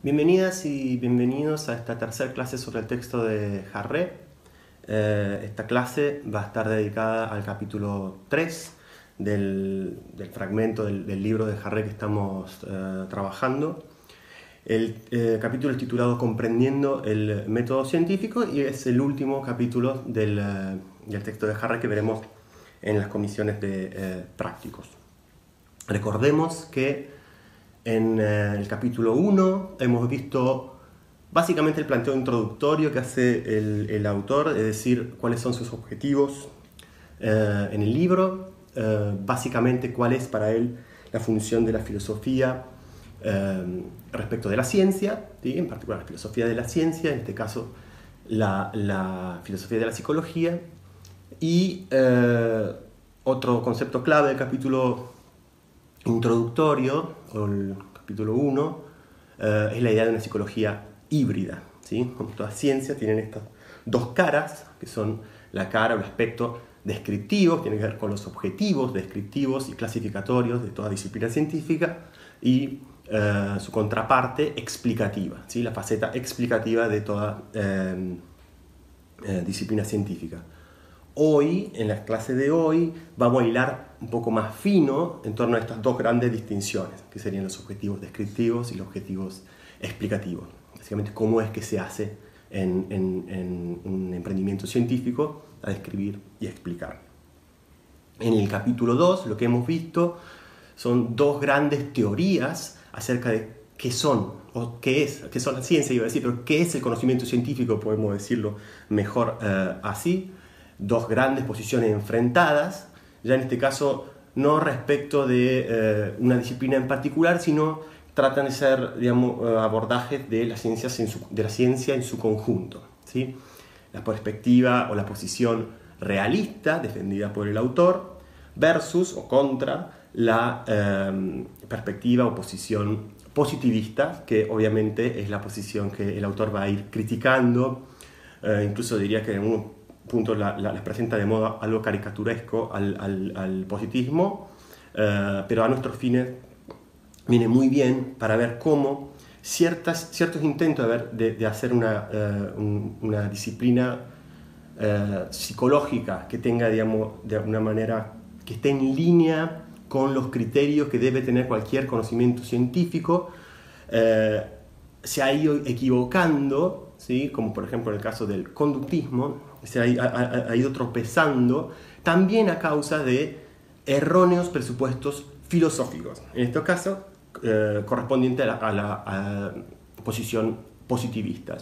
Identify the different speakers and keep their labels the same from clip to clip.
Speaker 1: Bienvenidas y bienvenidos a esta tercera clase sobre el texto de Jarré. Esta clase va a estar dedicada al capítulo 3 del fragmento del libro de Jarré que estamos trabajando. El capítulo es titulado Comprendiendo el método científico y es el último capítulo del texto de Jarré que veremos en las comisiones de prácticos. Recordemos que en el capítulo 1 hemos visto básicamente el planteo introductorio que hace el autor, es decir, cuáles son sus objetivos en el libro, básicamente cuál es para él la función de la filosofía respecto de la ciencia, ¿sí? En particular la filosofía de la ciencia, en este caso la filosofía de la psicología, y otro concepto clave del capítulo introductorio, o el capítulo 1, es la idea de una psicología híbrida, ¿sí? Como toda ciencia tienen estas dos caras, que son la cara o el aspecto descriptivo, que tiene que ver con los objetivos descriptivos y clasificatorios de toda disciplina científica, y su contraparte explicativa, ¿sí? La faceta explicativa de toda disciplina científica. Hoy, en la clase de hoy, vamos a hilar un poco más fino en torno a estas dos grandes distinciones, que serían los objetivos descriptivos y los objetivos explicativos. Básicamente, cómo es que se hace en un emprendimiento científico a describir y explicar. En el capítulo 2, lo que hemos visto son dos grandes teorías acerca de qué son, o qué son la ciencia, iba a decir, pero qué es el conocimiento científico, podemos decirlo mejor así. Dos grandes posiciones enfrentadas, ya en este caso no respecto de una disciplina en particular, sino tratan de ser, digamos, abordajes de la ciencia en su conjunto, ¿sí? La perspectiva o la posición realista defendida por el autor versus o contra la perspectiva o posición positivista, que obviamente es la posición que el autor va a ir criticando, incluso diría que en un punto las presenta de modo algo caricaturesco al positivismo, pero a nuestros fines viene muy bien para ver cómo ciertos intentos de hacer una disciplina psicológica que tenga, digamos, de alguna manera que esté en línea con los criterios que debe tener cualquier conocimiento científico, se ha ido equivocando, ¿sí? Como por ejemplo en el caso del conductismo, se ha ido tropezando también a causa de erróneos presupuestos filosóficos, en este caso correspondiente a la posición positivista.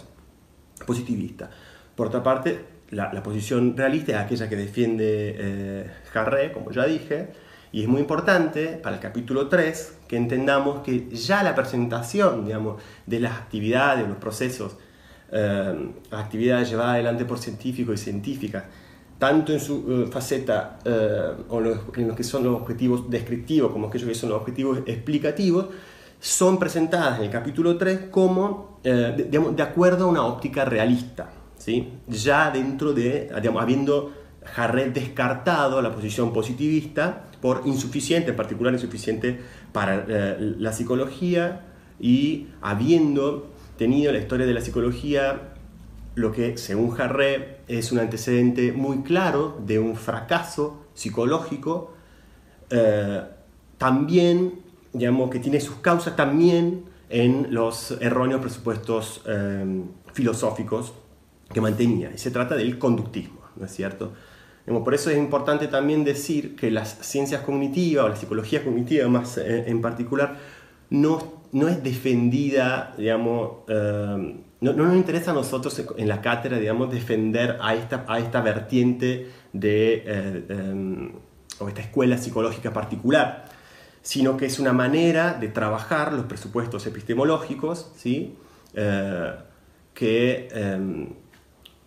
Speaker 1: Por otra parte, la posición realista es aquella que defiende Jarré, como ya dije, y es muy importante para el capítulo 3 que entendamos que ya la presentación, digamos, de las actividades, los procesos, actividades llevadas adelante por científicos y científicas, tanto en su faceta en lo que son los objetivos descriptivos como aquellos que son los objetivos explicativos, son presentadas en el capítulo 3 como de acuerdo a una óptica realista, ¿sí? Ya dentro de, digamos, habiendo Jarré descartado la posición positivista por insuficiente, en particular insuficiente para la psicología, y habiendo tenido la historia de la psicología, lo que según Jarré es un antecedente muy claro de un fracaso psicológico, también, digamos, que tiene sus causas también en los erróneos presupuestos filosóficos que mantenía, y se trata del conductismo, ¿no es cierto? Por eso es importante también decir que las ciencias cognitivas, o la psicología cognitiva más en particular, no es defendida, digamos, no nos interesa a nosotros en la cátedra, digamos, defender a esta vertiente o esta escuela psicológica particular, sino que es una manera de trabajar los presupuestos epistemológicos, ¿sí? Que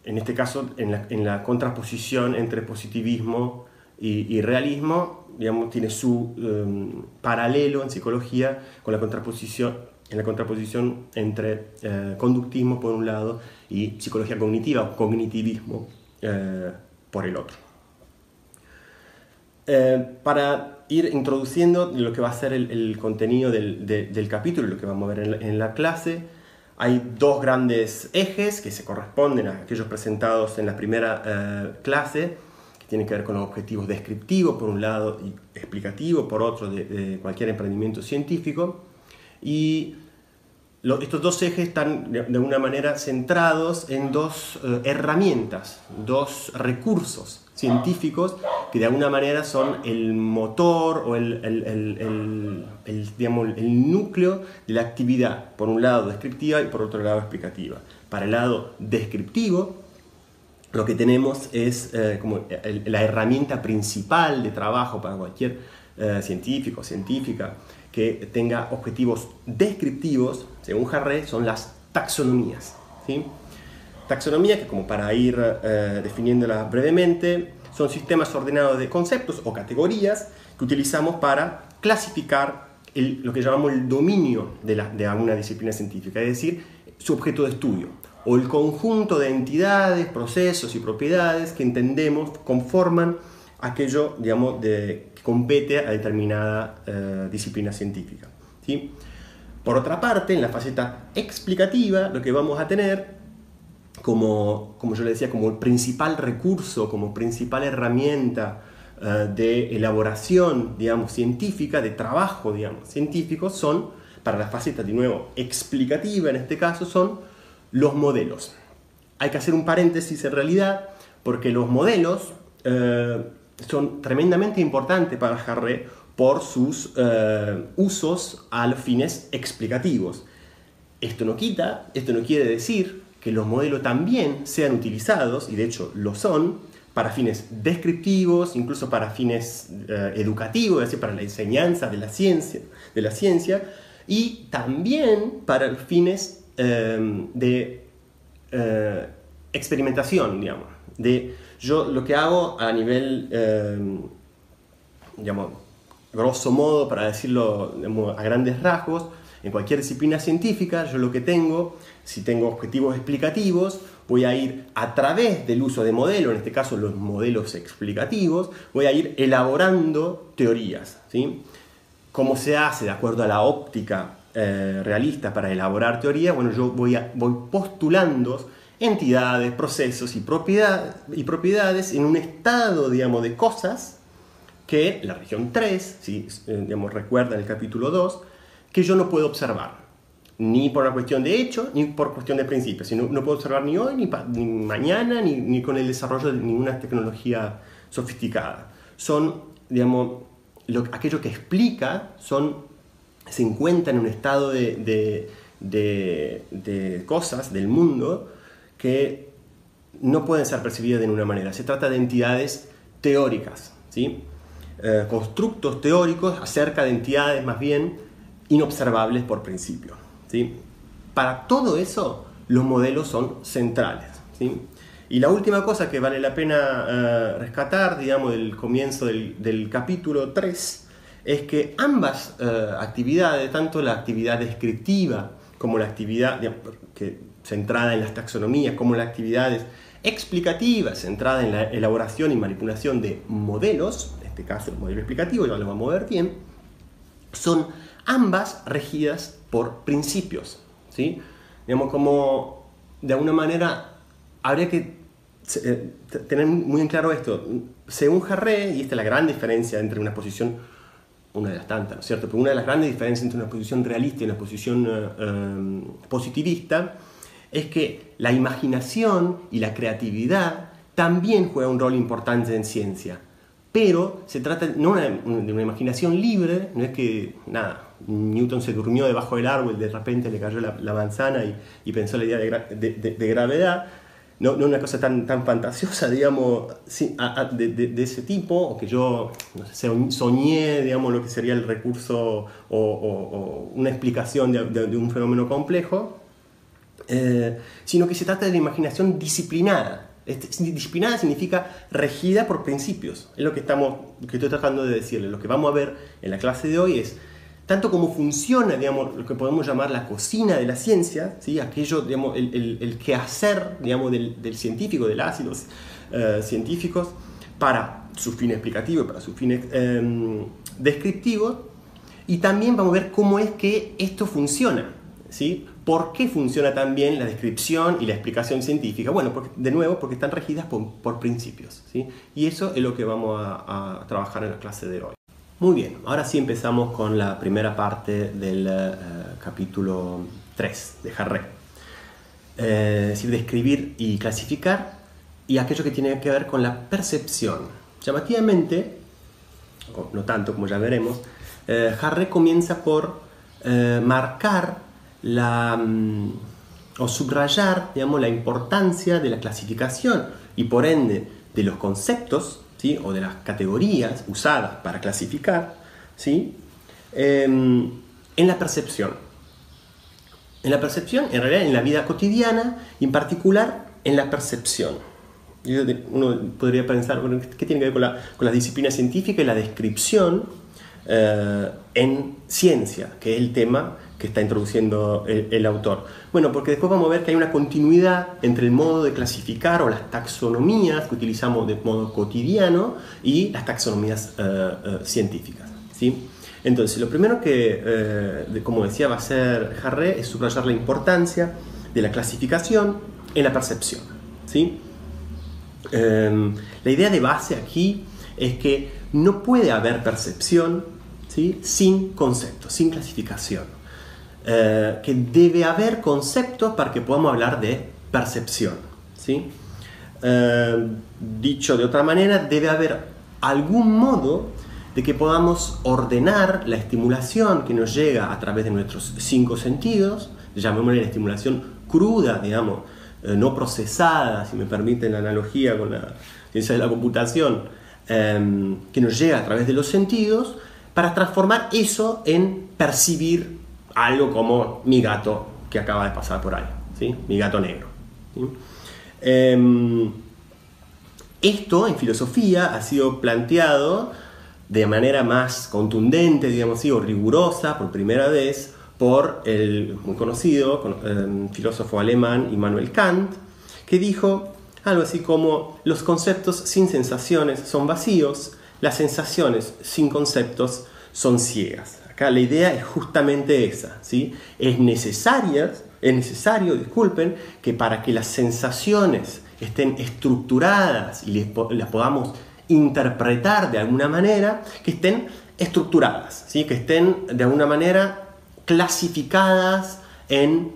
Speaker 1: en este caso, en la contraposición entre positivismo y realismo, digamos, tiene su paralelo en psicología con la contraposición entre conductismo por un lado y psicología cognitiva o cognitivismo por el otro. Para ir introduciendo lo que va a ser el contenido del capítulo, lo que vamos a ver en la clase, Hay dos grandes ejes que se corresponden a aquellos presentados en la primera clase, que tienen que ver con los objetivos descriptivos, por un lado, y explicativo, por otro, de cualquier emprendimiento científico. Y estos dos ejes están de alguna manera centrados en dos herramientas, dos recursos científicos que de alguna manera son el motor o digamos, el núcleo de la actividad, por un lado descriptiva y por otro lado explicativa. Para el lado descriptivo, lo que tenemos es como la herramienta principal de trabajo para cualquier científico o científica que tenga objetivos descriptivos, según Harré, son las taxonomías, ¿sí? Taxonomía, que como para ir definiéndolas brevemente, son sistemas ordenados de conceptos o categorías que utilizamos para clasificar lo que llamamos el dominio de alguna disciplina científica, es decir, su objeto de estudio, o el conjunto de entidades, procesos y propiedades que entendemos conforman aquello, digamos, que compete a determinada disciplina científica, ¿sí? Por otra parte, en la faceta explicativa, lo que vamos a tener como yo le decía, como el principal recurso, como principal herramienta de elaboración, digamos, científica, de trabajo, digamos, científico, son, para la faceta, de nuevo, explicativa en este caso, son los modelos. Hay que hacer un paréntesis en realidad, porque los modelos son tremendamente importantes para Harré por sus usos a los fines explicativos. Esto no quiere decir que los modelos también sean utilizados, y de hecho lo son, para fines descriptivos, incluso para fines educativos, es decir, para la enseñanza de la ciencia, y también para fines de experimentación, digamos. Yo lo que hago a nivel, digamos, grosso modo, para decirlo, digamos, a grandes rasgos, en cualquier disciplina científica, yo lo que tengo, si tengo objetivos explicativos, voy a ir a través del uso de modelos, en este caso los modelos explicativos, voy a ir elaborando teorías, ¿sí? ¿Cómo se hace de acuerdo a la óptica realista para elaborar teorías? Bueno, yo voy postulando entidades, procesos y propiedades en un estado, digamos, de cosas que la región 3, si digamos, recuerdan el capítulo 2, que yo no puedo observar, ni por una cuestión de hecho, ni por cuestión de principio. Si no puedo observar ni hoy, ni mañana, ni con el desarrollo de ninguna tecnología sofisticada. Son, digamos, aquello que explica, se encuentra en un estado de cosas del mundo que no pueden ser percibidas de ninguna manera. Se trata de entidades teóricas, ¿sí? Constructos teóricos acerca de entidades más bien inobservables por principio, ¿sí? Para todo eso, los modelos son centrales, ¿sí? Y la última cosa que vale la pena rescatar, digamos, del comienzo del capítulo 3, es que ambas actividades, tanto la actividad descriptiva como la actividad centrada en las taxonomías, como la actividad explicativa centrada en la elaboración y manipulación de modelos, en este caso el modelo explicativo, ya lo vamos a ver bien, son ambas regidas por principios, ¿sí? Digamos, como de alguna manera habría que tener muy en claro esto. Según Harré, y esta es la gran diferencia entre una posición, una de las tantas, ¿no es cierto? Pero una de las grandes diferencias entre una posición realista y una posición positivista es que la imaginación y la creatividad también juegan un rol importante en ciencia. Pero se trata no de una imaginación libre, no es que, nada, Newton se durmió debajo del árbol y de repente le cayó la manzana y pensó la idea de gravedad, no una cosa tan fantasiosa, digamos, de ese tipo, o que yo no sé, soñé, digamos, lo que sería el recurso o una explicación de un fenómeno complejo, sino que se trata de la imaginación disciplinada. Disciplinada significa regida por principios. Es lo que estoy tratando de decirles. Lo que vamos a ver en la clase de hoy es tanto cómo funciona, digamos, lo que podemos llamar la cocina de la ciencia, ¿sí? Aquello, digamos, el quehacer, digamos, del científico, de los científicos, para sus fines explicativos y para sus fines descriptivos. Y también vamos a ver cómo es que esto funciona, ¿sí? ¿Por qué funciona tan bien la descripción y la explicación científica? Bueno, de nuevo, porque están regidas por principios, ¿sí? Y eso es lo que vamos a trabajar en la clase de hoy. Muy bien, ahora sí empezamos con la primera parte del capítulo 3 de Harré. Es decir, describir y clasificar, y aquello que tiene que ver con la percepción. Llamativamente, o no tanto como ya veremos, Harré comienza por marcar o subrayar, digamos, la importancia de la clasificación y por ende de los conceptos, ¿sí? O de las categorías usadas para clasificar, ¿sí? En la percepción. En la percepción, en realidad en la vida cotidiana y en particular en la percepción. Uno podría pensar, bueno, ¿qué tiene que ver con la disciplina científica y la descripción en ciencia, que es el tema que está introduciendo el autor? Bueno, porque después vamos a ver que hay una continuidad entre el modo de clasificar o las taxonomías que utilizamos de modo cotidiano y las taxonomías científicas, ¿sí? Entonces, lo primero que, como decía, va a hacer Harré es subrayar la importancia de la clasificación en la percepción, ¿sí? La idea de base aquí es que no puede haber percepción, ¿sí? Sin conceptos, sin clasificación. Que debe haber conceptos para que podamos hablar de percepción, ¿sí? Dicho de otra manera, debe haber algún modo de que podamos ordenar la estimulación que nos llega a través de nuestros 5 sentidos, llamémosle la estimulación cruda, digamos, no procesada, si me permiten la analogía con la ciencia de la computación, que nos llega a través de los sentidos, para transformar eso en percibir algo como mi gato que acaba de pasar por ahí, ¿sí? Mi gato negro, ¿sí? Esto en filosofía ha sido planteado de manera más contundente, digamos así, o rigurosa por primera vez por el muy conocido filósofo alemán Immanuel Kant, que dijo algo así como: los conceptos sin sensaciones son vacíos, las sensaciones sin conceptos son ciegas. Acá la idea es justamente esa, ¿sí? Es necesario, disculpen, que para que las sensaciones estén estructuradas y las podamos interpretar de alguna manera, que estén estructuradas, ¿sí? Que estén de alguna manera clasificadas en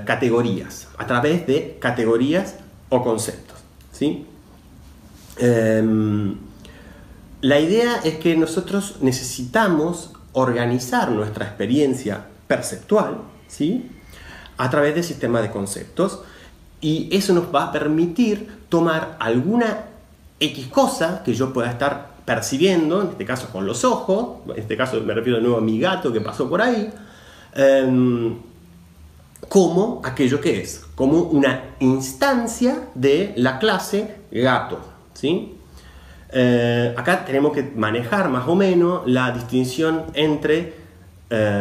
Speaker 1: categorías, a través de categorías o conceptos, ¿sí? La idea es que nosotros necesitamos organizar nuestra experiencia perceptual, ¿sí? A través del sistema de conceptos, y eso nos va a permitir tomar alguna X cosa que yo pueda estar percibiendo, en este caso con los ojos, en este caso me refiero de nuevo a mi gato que pasó por ahí, como aquello que es, como una instancia de la clase gato, ¿sí? Acá tenemos que manejar más o menos la distinción entre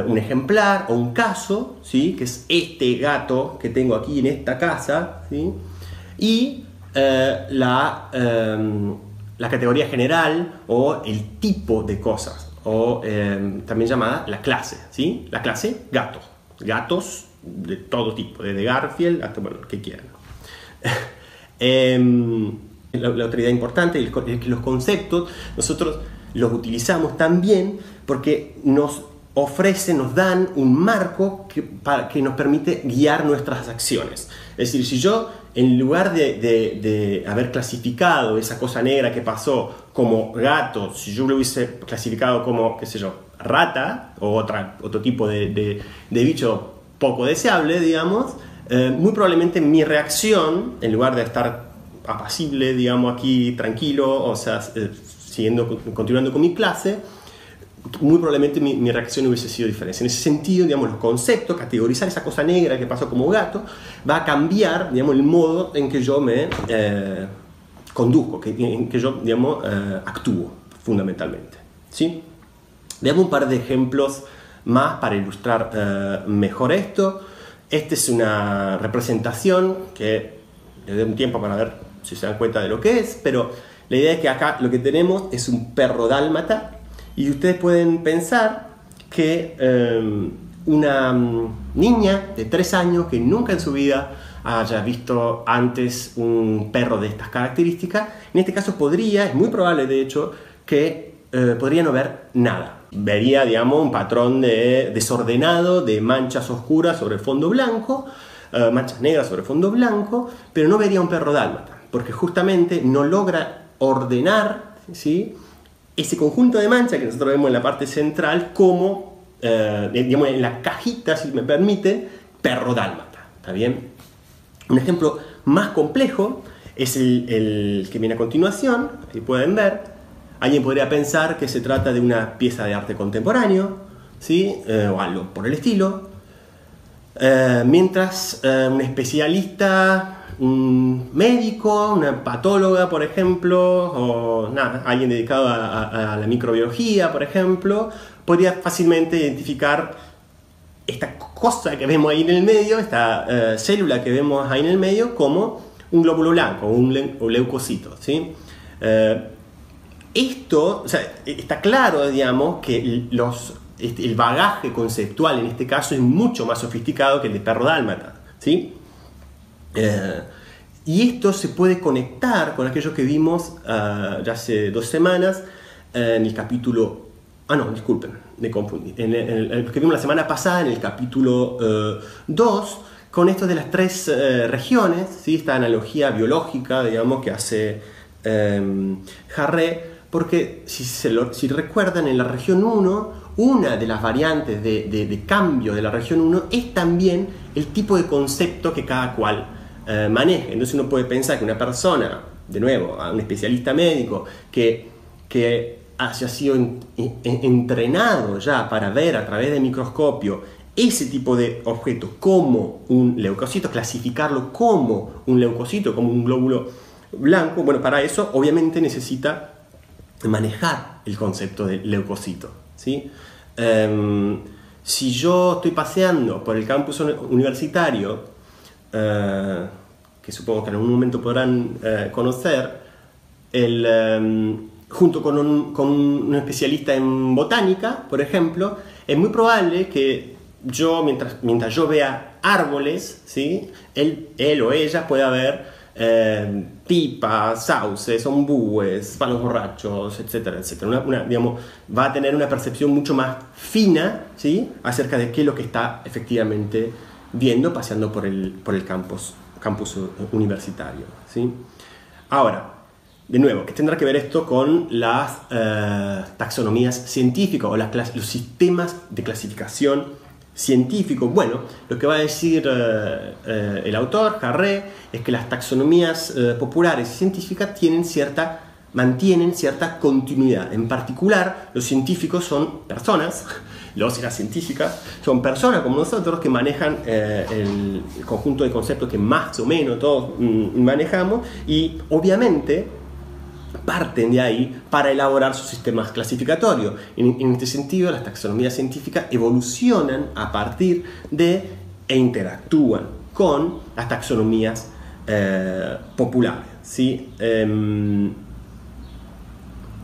Speaker 1: un ejemplar o un caso, ¿sí? Que es este gato que tengo aquí en esta casa, ¿sí? Y la categoría general o el tipo de cosas, o también llamada la clase, ¿sí? La clase gato, gatos de todo tipo, desde Garfield hasta, bueno, que quieran. La otra idea importante es que los conceptos nosotros los utilizamos también porque nos ofrecen, nos dan un marco que nos permite guiar nuestras acciones. Es decir, si yo, en lugar de haber clasificado esa cosa negra que pasó como gato, si yo lo hubiese clasificado como, qué sé yo, rata o otro tipo de bicho poco deseable, digamos, muy probablemente mi reacción, en lugar de estar apacible, digamos, aquí tranquilo, o sea, continuando con mi clase, muy probablemente mi reacción hubiese sido diferente. En ese sentido, digamos, los conceptos, categorizar esa cosa negra que pasó como gato, va a cambiar, digamos, el modo en que yo me conduzco, en que yo, digamos, actúo fundamentalmente, ¿sí? Veamos un par de ejemplos más para ilustrar mejor esto. Esta es una representación que le doy un tiempo para ver si se dan cuenta de lo que es, pero la idea es que acá lo que tenemos es un perro dálmata, y ustedes pueden pensar que una niña de 3 años que nunca en su vida haya visto antes un perro de estas características, en este caso es muy probable de hecho, que podría no ver nada. Vería, digamos, un patrón desordenado de manchas oscuras sobre fondo blanco, manchas negras sobre fondo blanco, pero no vería un perro dálmata, porque justamente no logra ordenar, ¿sí?, ese conjunto de manchas que nosotros vemos en la parte central como, digamos, en la cajita, si me permiten, perro dálmata. ¿Está bien? Un ejemplo más complejo es el que viene a continuación. Ahí pueden ver. Alguien podría pensar que se trata de una pieza de arte contemporáneo, ¿sí?, o algo por el estilo. Mientras un especialista, un médico, una patóloga, por ejemplo, o alguien dedicado a la microbiología, por ejemplo, podría fácilmente identificar esta cosa que vemos ahí en el medio, esta célula que vemos ahí en el medio, como un glóbulo blanco, un leucocito, ¿sí? Esto, o sea, está claro, digamos, que el bagaje conceptual en este caso es mucho más sofisticado que el de perro dálmata, ¿sí? Y esto se puede conectar con aquello que vimos ya hace 2 semanas en el capítulo... disculpen, me confundí. En el que vimos la semana pasada, en el capítulo 2, con esto de las 3 regiones, ¿sí?, esta analogía biológica, digamos, que hace Harré, porque si recuerdan, en la región 1, una de las variantes de cambio de la región 1 es también el tipo de concepto que cada cual maneje. Entonces uno puede pensar que una persona, de nuevo, un especialista médico, que haya sido entrenado ya para ver a través del microscopio ese tipo de objeto como un leucocito, clasificarlo como un leucocito, como un glóbulo blanco, bueno, para eso obviamente necesita manejar el concepto de leucocito, ¿sí? Si yo estoy paseando por el campus universitario, que supongo que en algún momento podrán conocer, junto con un especialista en botánica, por ejemplo, es muy probable que yo, mientras yo vea árboles, ¿sí?, él o ella pueda ver pipas, sauces, ombúes, palos borrachos, etcétera, etcétera. Digamos, va a tener una percepción mucho más fina, ¿sí?, acerca de qué es lo que está efectivamente viendo paseando por el campus universitario, ¿sí? Ahora, de nuevo, ¿qué tendrá que ver esto con las taxonomías científicas o los sistemas de clasificación científicos? Bueno, lo que va a decir el autor, Harré, es que las taxonomías populares y científicas mantienen cierta continuidad. En particular, los científicos son personas, los y las científicas son personas como nosotros que manejan el conjunto de conceptos que más o menos todos manejamos, y obviamente parten de ahí para elaborar sus sistemas clasificatorios. En este sentido, las taxonomías científicas evolucionan a partir de e interactúan con las taxonomías populares, ¿sí?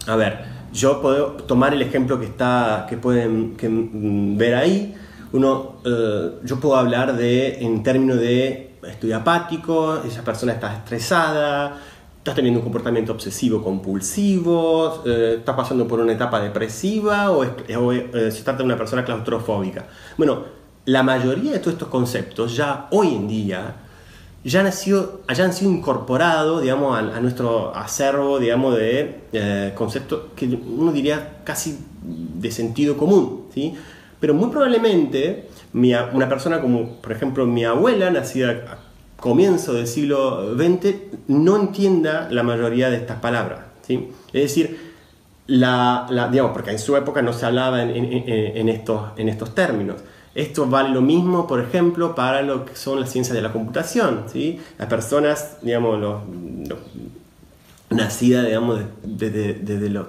Speaker 1: A ver, yo puedo tomar el ejemplo que pueden ver ahí. Yo puedo hablar en términos de estoy apático, esa persona está estresada, está teniendo un comportamiento obsesivo compulsivo, está pasando por una etapa depresiva o se trata de una persona claustrofóbica. Bueno, la mayoría de todos estos conceptos ya hoy en día hayan sido incorporados, digamos, a nuestro acervo, digamos, de conceptos que uno diría casi de sentido común, ¿sí? Pero muy probablemente una persona como, por ejemplo, mi abuela, nacida a comienzo del siglo XX, no entienda la mayoría de estas palabras, ¿sí? Es decir, digamos, porque en su época no se hablaba en estos términos. Esto vale lo mismo, por ejemplo, para lo que son las ciencias de la computación, ¿sí? Las personas, digamos, nacidas, digamos, desde los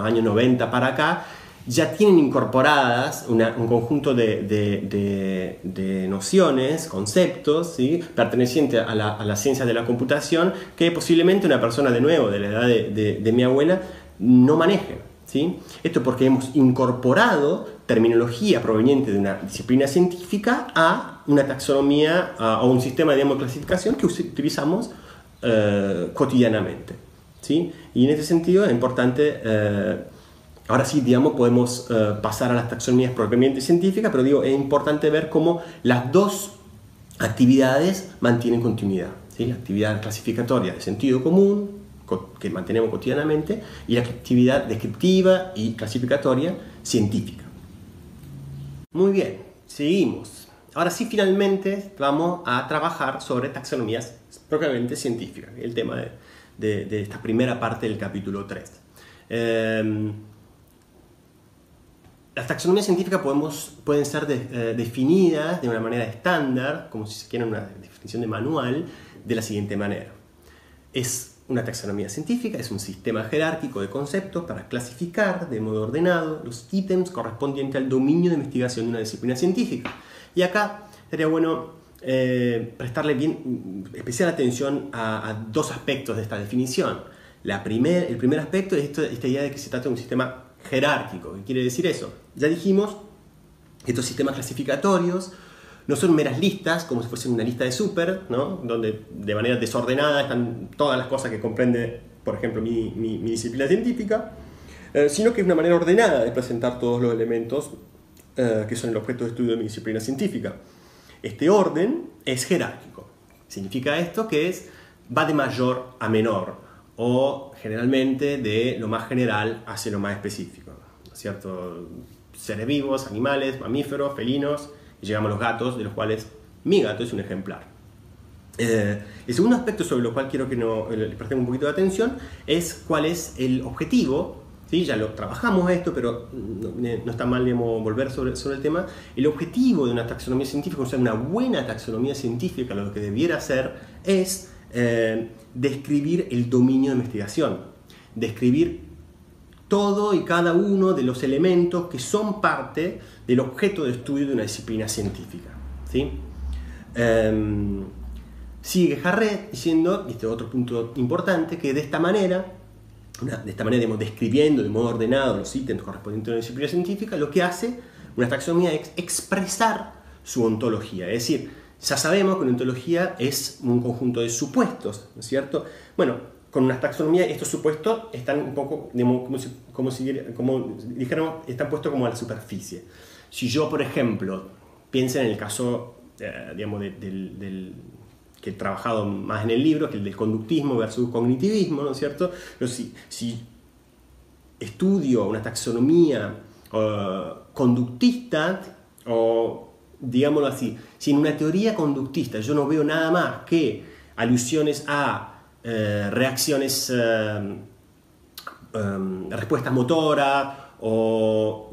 Speaker 1: años 90 para acá, ya tienen incorporadas un conjunto de nociones, conceptos, ¿sí?, pertenecientes a la ciencia de la computación, que posiblemente una persona de nuevo, de la edad de mi abuela, no maneje, ¿sí? Esto porque hemos incorporado terminología proveniente de una disciplina científica a una taxonomía, a un sistema de clasificación que utilizamos cotidianamente, ¿sí? Y en ese sentido es importante, ahora sí, digamos, podemos pasar a las taxonomías propiamente científicas, pero digo, es importante ver cómo las dos actividades mantienen continuidad, ¿sí? La actividad clasificatoria de sentido común, que mantenemos cotidianamente, y la actividad descriptiva y clasificatoria científica. Muy bien, seguimos. Ahora sí, finalmente vamos a trabajar sobre taxonomías propiamente científicas, el tema de esta primera parte del capítulo 3. Las taxonomías científicas pueden ser definidas de una manera estándar, como si se quiera una definición de manual, de la siguiente manera. Una taxonomía científica es un sistema jerárquico de conceptos para clasificar de modo ordenado los ítems correspondientes al dominio de investigación de una disciplina científica. Y acá sería bueno prestarle especial atención a dos aspectos de esta definición. El primer aspecto es esta idea de que se trata de un sistema jerárquico. ¿Qué quiere decir eso? Ya dijimos que estos sistemas clasificatorios no son meras listas, como si fuesen una lista de súper, ¿no? Donde de manera desordenada están todas las cosas que comprende, por ejemplo, mi disciplina científica, sino que es una manera ordenada de presentar todos los elementos que son el objeto de estudio de mi disciplina científica. Este orden es jerárquico. Significa esto que va de mayor a menor, o generalmente de lo más general hacia lo más específico, ¿no es cierto? Seres vivos, animales, mamíferos, felinos, y llegamos a los gatos, de los cuales mi gato es un ejemplar. El segundo aspecto sobre lo cual quiero que le prestemos un poquito de atención es cuál es el objetivo, ¿sí? Ya lo trabajamos esto, pero no está mal, digamos, volver sobre el tema. El objetivo de una taxonomía científica, o sea, una buena taxonomía científica, lo que debiera hacer es describir el dominio de investigación, describir todo y cada uno de los elementos que son parte del objeto de estudio de una disciplina científica, ¿sí? Sigue Harré diciendo, y este es otro punto importante, que de esta manera, digamos, describiendo de modo ordenado los ítems correspondientes a una disciplina científica, lo que hace una taxonomía es expresar su ontología. Es decir, ya sabemos que una ontología es un conjunto de supuestos, ¿no es cierto? Bueno, con una taxonomía estos supuestos están un poco, digamos, como dijéramos, están puestos como a la superficie. Si yo, por ejemplo, pienso en el caso, digamos, que he trabajado más en el libro, que es el del conductismo versus cognitivismo, ¿no es cierto? Pero si estudio una taxonomía conductista, o digámoslo así, si en una teoría conductista yo no veo nada más que alusiones a reacciones, respuestas motoras, o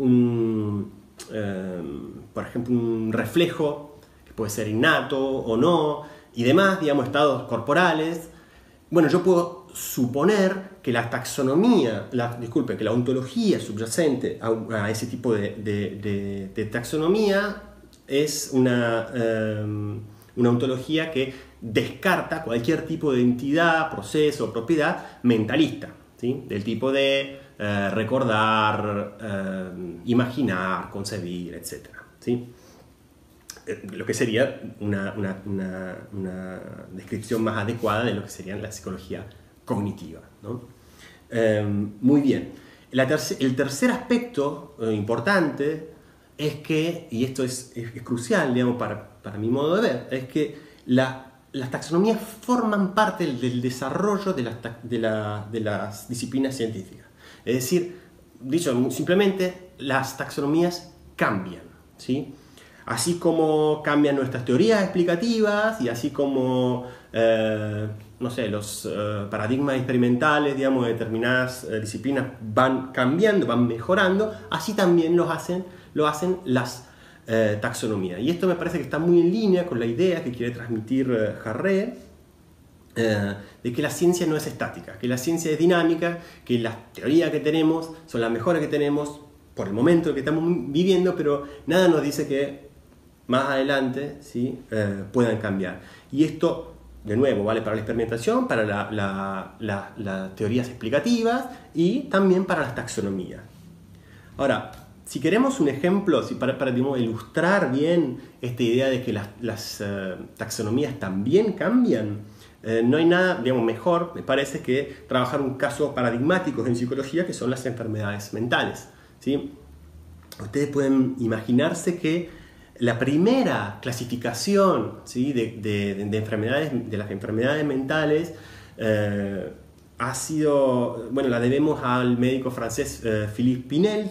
Speaker 1: por ejemplo un reflejo que puede ser innato o no, y demás, digamos, estados corporales. Bueno, yo puedo suponer que la taxonomía, que la ontología subyacente a ese tipo de taxonomía es una ontología que descarta cualquier tipo de entidad, proceso o propiedad mentalista, ¿sí? Del tipo de recordar, imaginar, concebir, etc., ¿sí? Lo que sería una descripción más adecuada de lo que sería la psicología cognitiva, ¿no? Muy bien. El tercer aspecto importante es que, y esto es crucial, digamos, para mi modo de ver, es que las taxonomías forman parte del desarrollo de las disciplinas científicas. Es decir, dicho simplemente, las taxonomías cambian, ¿sí? Así como cambian nuestras teorías explicativas y así como, no sé, los paradigmas experimentales, digamos, de determinadas disciplinas van cambiando, van mejorando, así también lo hacen las taxonomías. Y esto me parece que está muy en línea con la idea que quiere transmitir Harré, de que la ciencia no es estática, que la ciencia es dinámica, que las teorías que tenemos son las mejores que tenemos por el momento que estamos viviendo, pero nada nos dice que más adelante, ¿sí? Puedan cambiar. Y esto de nuevo, vale para la experimentación, para las teorías explicativas y también para las taxonomías. Ahora, si queremos un ejemplo, para digamos, ilustrar bien esta idea de que las taxonomías también cambian, no hay nada, digamos, mejor, me parece, que trabajar un caso paradigmático en psicología, que son las enfermedades mentales, ¿sí? Ustedes pueden imaginarse que la primera clasificación, ¿sí?, de las enfermedades mentales ha sido, bueno, la debemos al médico francés Philippe Pinel,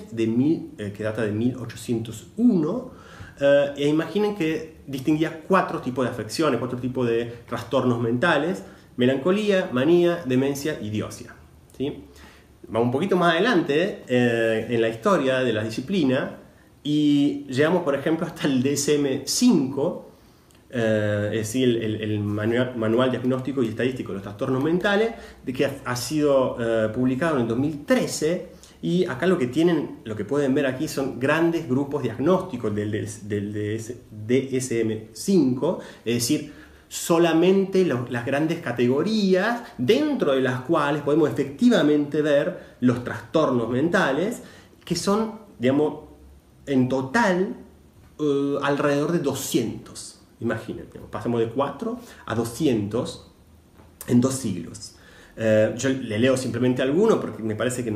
Speaker 1: que data de 1801, e imaginen que distinguía 4 tipos de afecciones, 4 tipos de trastornos mentales: melancolía, manía, demencia y diosia, ¿sí? Vamos un poquito más adelante en la historia de la disciplina y llegamos, por ejemplo, hasta el DSM-5, es decir, el manual diagnóstico y estadístico de los trastornos mentales, que ha sido publicado en el 2013, y acá lo que pueden ver aquí son grandes grupos diagnósticos del DSM-5, es decir, solamente las grandes categorías dentro de las cuales podemos efectivamente ver los trastornos mentales, que son, digamos, en total alrededor de 200. Imaginen, pasamos de 4 a 200 en 2 siglos. Yo le leo simplemente alguno porque me parece que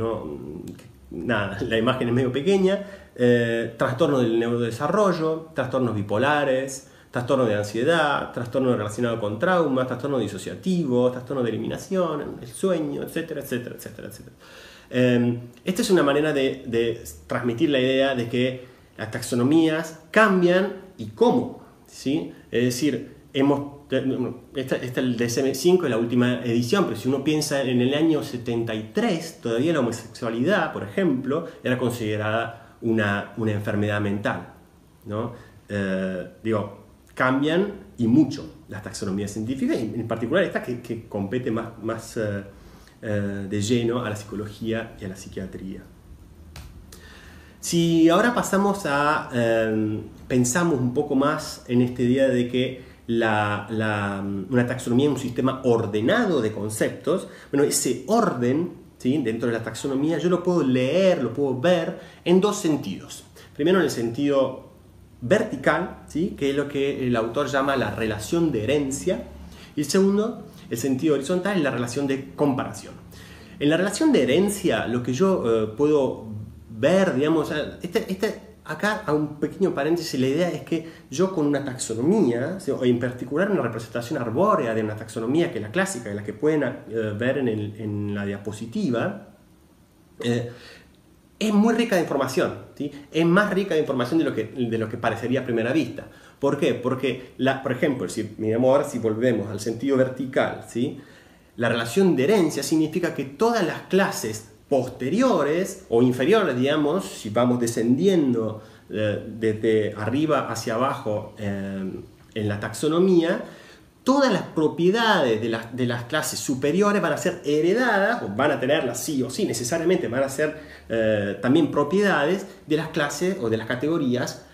Speaker 1: nada, la imagen es medio pequeña. Trastorno del neurodesarrollo, trastornos bipolares, trastorno de ansiedad, trastorno relacionado con trauma, trastorno disociativo, trastorno de eliminación, el sueño, etcétera, etcétera, etcétera, etcétera. Esta es una manera de transmitir la idea de que las taxonomías cambian y cómo, ¿sí? Es decir, el DSM-5 es la última edición, pero si uno piensa en el año 73, todavía la homosexualidad, por ejemplo, era considerada una enfermedad mental, ¿no? Cambian y mucho las taxonomías científicas, y en particular esta que compete más de lleno a la psicología y a la psiquiatría. Si ahora pensamos un poco más en esta idea de que una taxonomía es un sistema ordenado de conceptos, bueno, ese orden, ¿sí?, dentro de la taxonomía yo lo puedo leer, lo puedo ver en 2 sentidos. Primero, en el sentido vertical, ¿sí?, que es lo que el autor llama la relación de herencia, y el segundo, el sentido horizontal, es la relación de comparación. En la relación de herencia, lo que yo puedo ver, digamos, acá a un pequeño paréntesis, la idea es que yo con una taxonomía, o en particular una representación arbórea de una taxonomía, que es la clásica, la que pueden ver en la diapositiva, es muy rica de información, ¿sí? Es más rica de información de lo que parecería a primera vista. ¿Por qué? Porque, por ejemplo, si volvemos al sentido vertical, ¿sí?, la relación de herencia significa que todas las clases posteriores o inferiores, digamos, si vamos descendiendo desde arriba hacia abajo en la taxonomía, todas las propiedades de las clases superiores van a ser heredadas, o van a tenerlas sí o sí, necesariamente van a ser también propiedades de las clases o de las categorías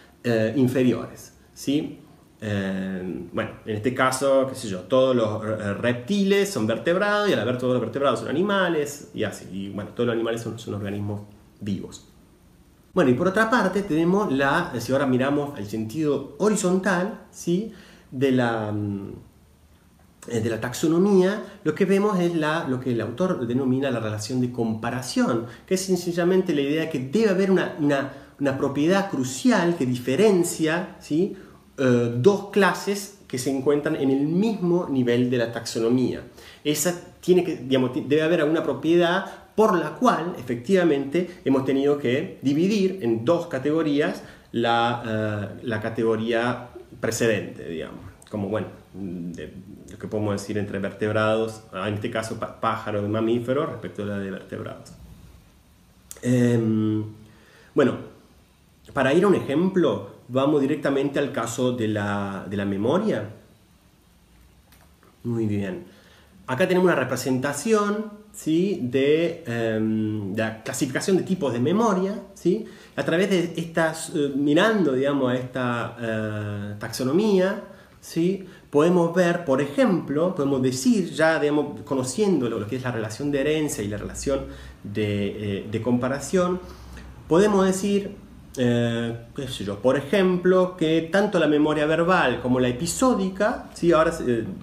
Speaker 1: inferiores, ¿sí? Bueno, en este caso, qué sé yo, todos los reptiles son vertebrados, y al haber todos los vertebrados son animales, y así. Y bueno, todos los animales son organismos vivos. Bueno, y por otra parte tenemos si ahora miramos el sentido horizontal, ¿sí?, de la taxonomía, lo que vemos es lo que el autor denomina la relación de comparación, que es sencillamente la idea de que debe haber una propiedad crucial que diferencia, ¿sí?, 2 clases que se encuentran en el mismo nivel de la taxonomía. Esa debe haber alguna propiedad por la cual efectivamente hemos tenido que dividir en 2 categorías la categoría precedente, digamos, como, bueno, lo que podemos decir entre vertebrados, en este caso pájaros y mamíferos, respecto a la de vertebrados. Bueno, para ir a un ejemplo, vamos directamente al caso de la memoria. Muy bien. Acá tenemos una representación, ¿sí?, de la clasificación de tipos de memoria, ¿sí?, a través de mirando, digamos, a esta taxonomía, ¿sí? Podemos ver, por ejemplo, podemos decir, ya digamos, conociendo lo que es la relación de herencia y la relación de comparación, podemos decir, qué sé yo, por ejemplo, que tanto la memoria verbal como la episódica, ¿sí? Ahora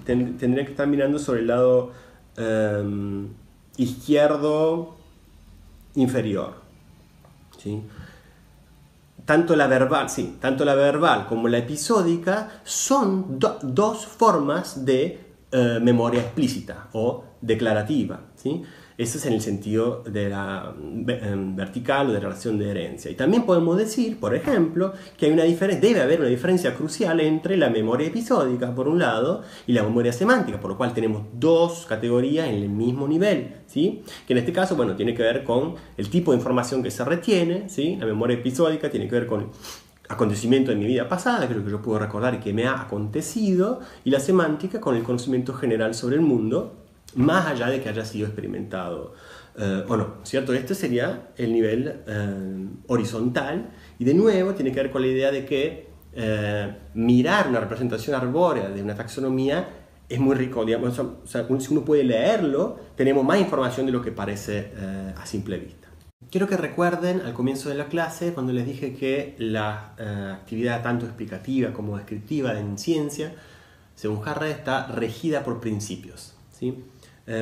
Speaker 1: tendría que estar mirando sobre el lado izquierdo inferior, ¿sí? Tanto la verbal como la episódica son dos formas de memoria explícita o declarativa, ¿sí? Eso es en el sentido de la vertical o de relación de herencia. Y también podemos decir, por ejemplo, que debe haber una diferencia crucial entre la memoria episódica, por un lado, y la memoria semántica, por lo cual tenemos dos categorías en el mismo nivel, ¿sí? Que en este caso, bueno, tiene que ver con el tipo de información que se retiene, ¿sí? La memoria episódica tiene que ver con acontecimiento de mi vida pasada, creo que yo puedo recordar y que me ha acontecido, y la semántica con el conocimiento general sobre el mundo, más allá de que haya sido experimentado o no, ¿cierto? Este sería el nivel horizontal, y de nuevo tiene que ver con la idea de que mirar una representación arbórea de una taxonomía es muy rico, digamos, o sea, si uno puede leerlo, tenemos más información de lo que parece a simple vista. Quiero que recuerden al comienzo de la clase cuando les dije que la actividad tanto explicativa como descriptiva en ciencia, según Harré, está regida por principios, ¿sí?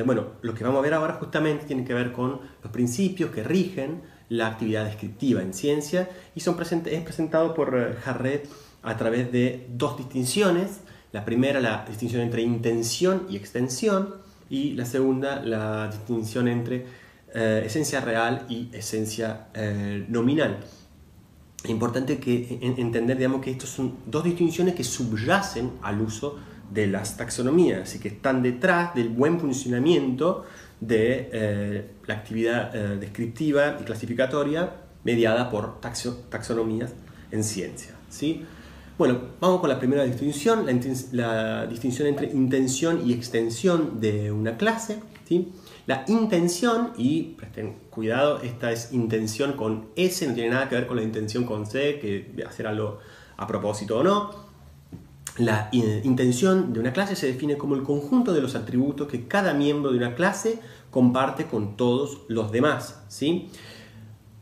Speaker 1: Bueno, lo que vamos a ver ahora justamente tiene que ver con los principios que rigen la actividad descriptiva en ciencia, y es presentado por Harré a través de dos distinciones. La primera, la distinción entre intención y extensión, y la segunda, la distinción entre esencia real y esencia nominal. Es importante entender, digamos, que estas son dos distinciones que subyacen al uso de las taxonomías y que están detrás del buen funcionamiento de la actividad descriptiva y clasificatoria mediada por taxonomías en ciencia, ¿sí? Bueno, vamos con la primera distinción, la distinción entre intención y extensión de una clase, ¿sí? La intención, y presten cuidado, esta es intención con S, no tiene nada que ver con la intención con C, que de hacer algo a propósito o no. La intención de una clase se define como el conjunto de los atributos que cada miembro de una clase comparte con todos los demás, ¿sí?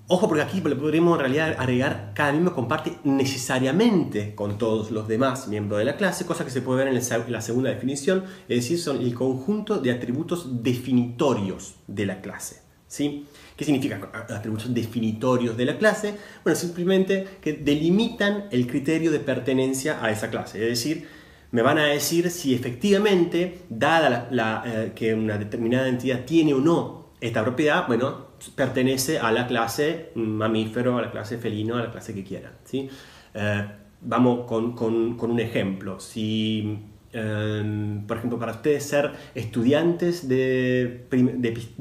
Speaker 1: Ojo, porque aquí le podríamos en realidad agregar cada miembro comparte necesariamente con todos los demás miembros de la clase, cosa que se puede ver en la segunda definición, es decir, son el conjunto de atributos definitorios de la clase, ¿sí? ¿Qué significa atributos definitorios de la clase? Bueno, simplemente que delimitan el criterio de pertenencia a esa clase, es decir, me van a decir si efectivamente, dada que una determinada entidad tiene o no esta propiedad, bueno, pertenece a la clase mamífero, a la clase felino, a la clase que quieran, ¿sí? Vamos con un ejemplo. Si, por ejemplo, para ustedes ser estudiantes de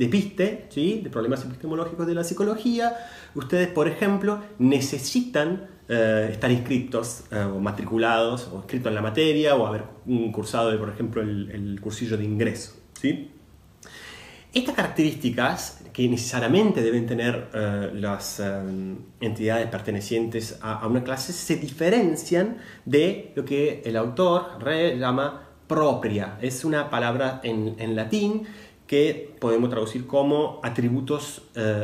Speaker 1: PISTE, ¿sí? De problemas epistemológicos de la psicología, ustedes, por ejemplo, necesitan estar inscritos o matriculados o inscritos en la materia o haber cursado, por ejemplo, el cursillo de ingreso, ¿sí? Estas características que necesariamente deben tener las entidades pertenecientes a una clase se diferencian de lo que el autor llama propria. Es una palabra en latín que podemos traducir como atributos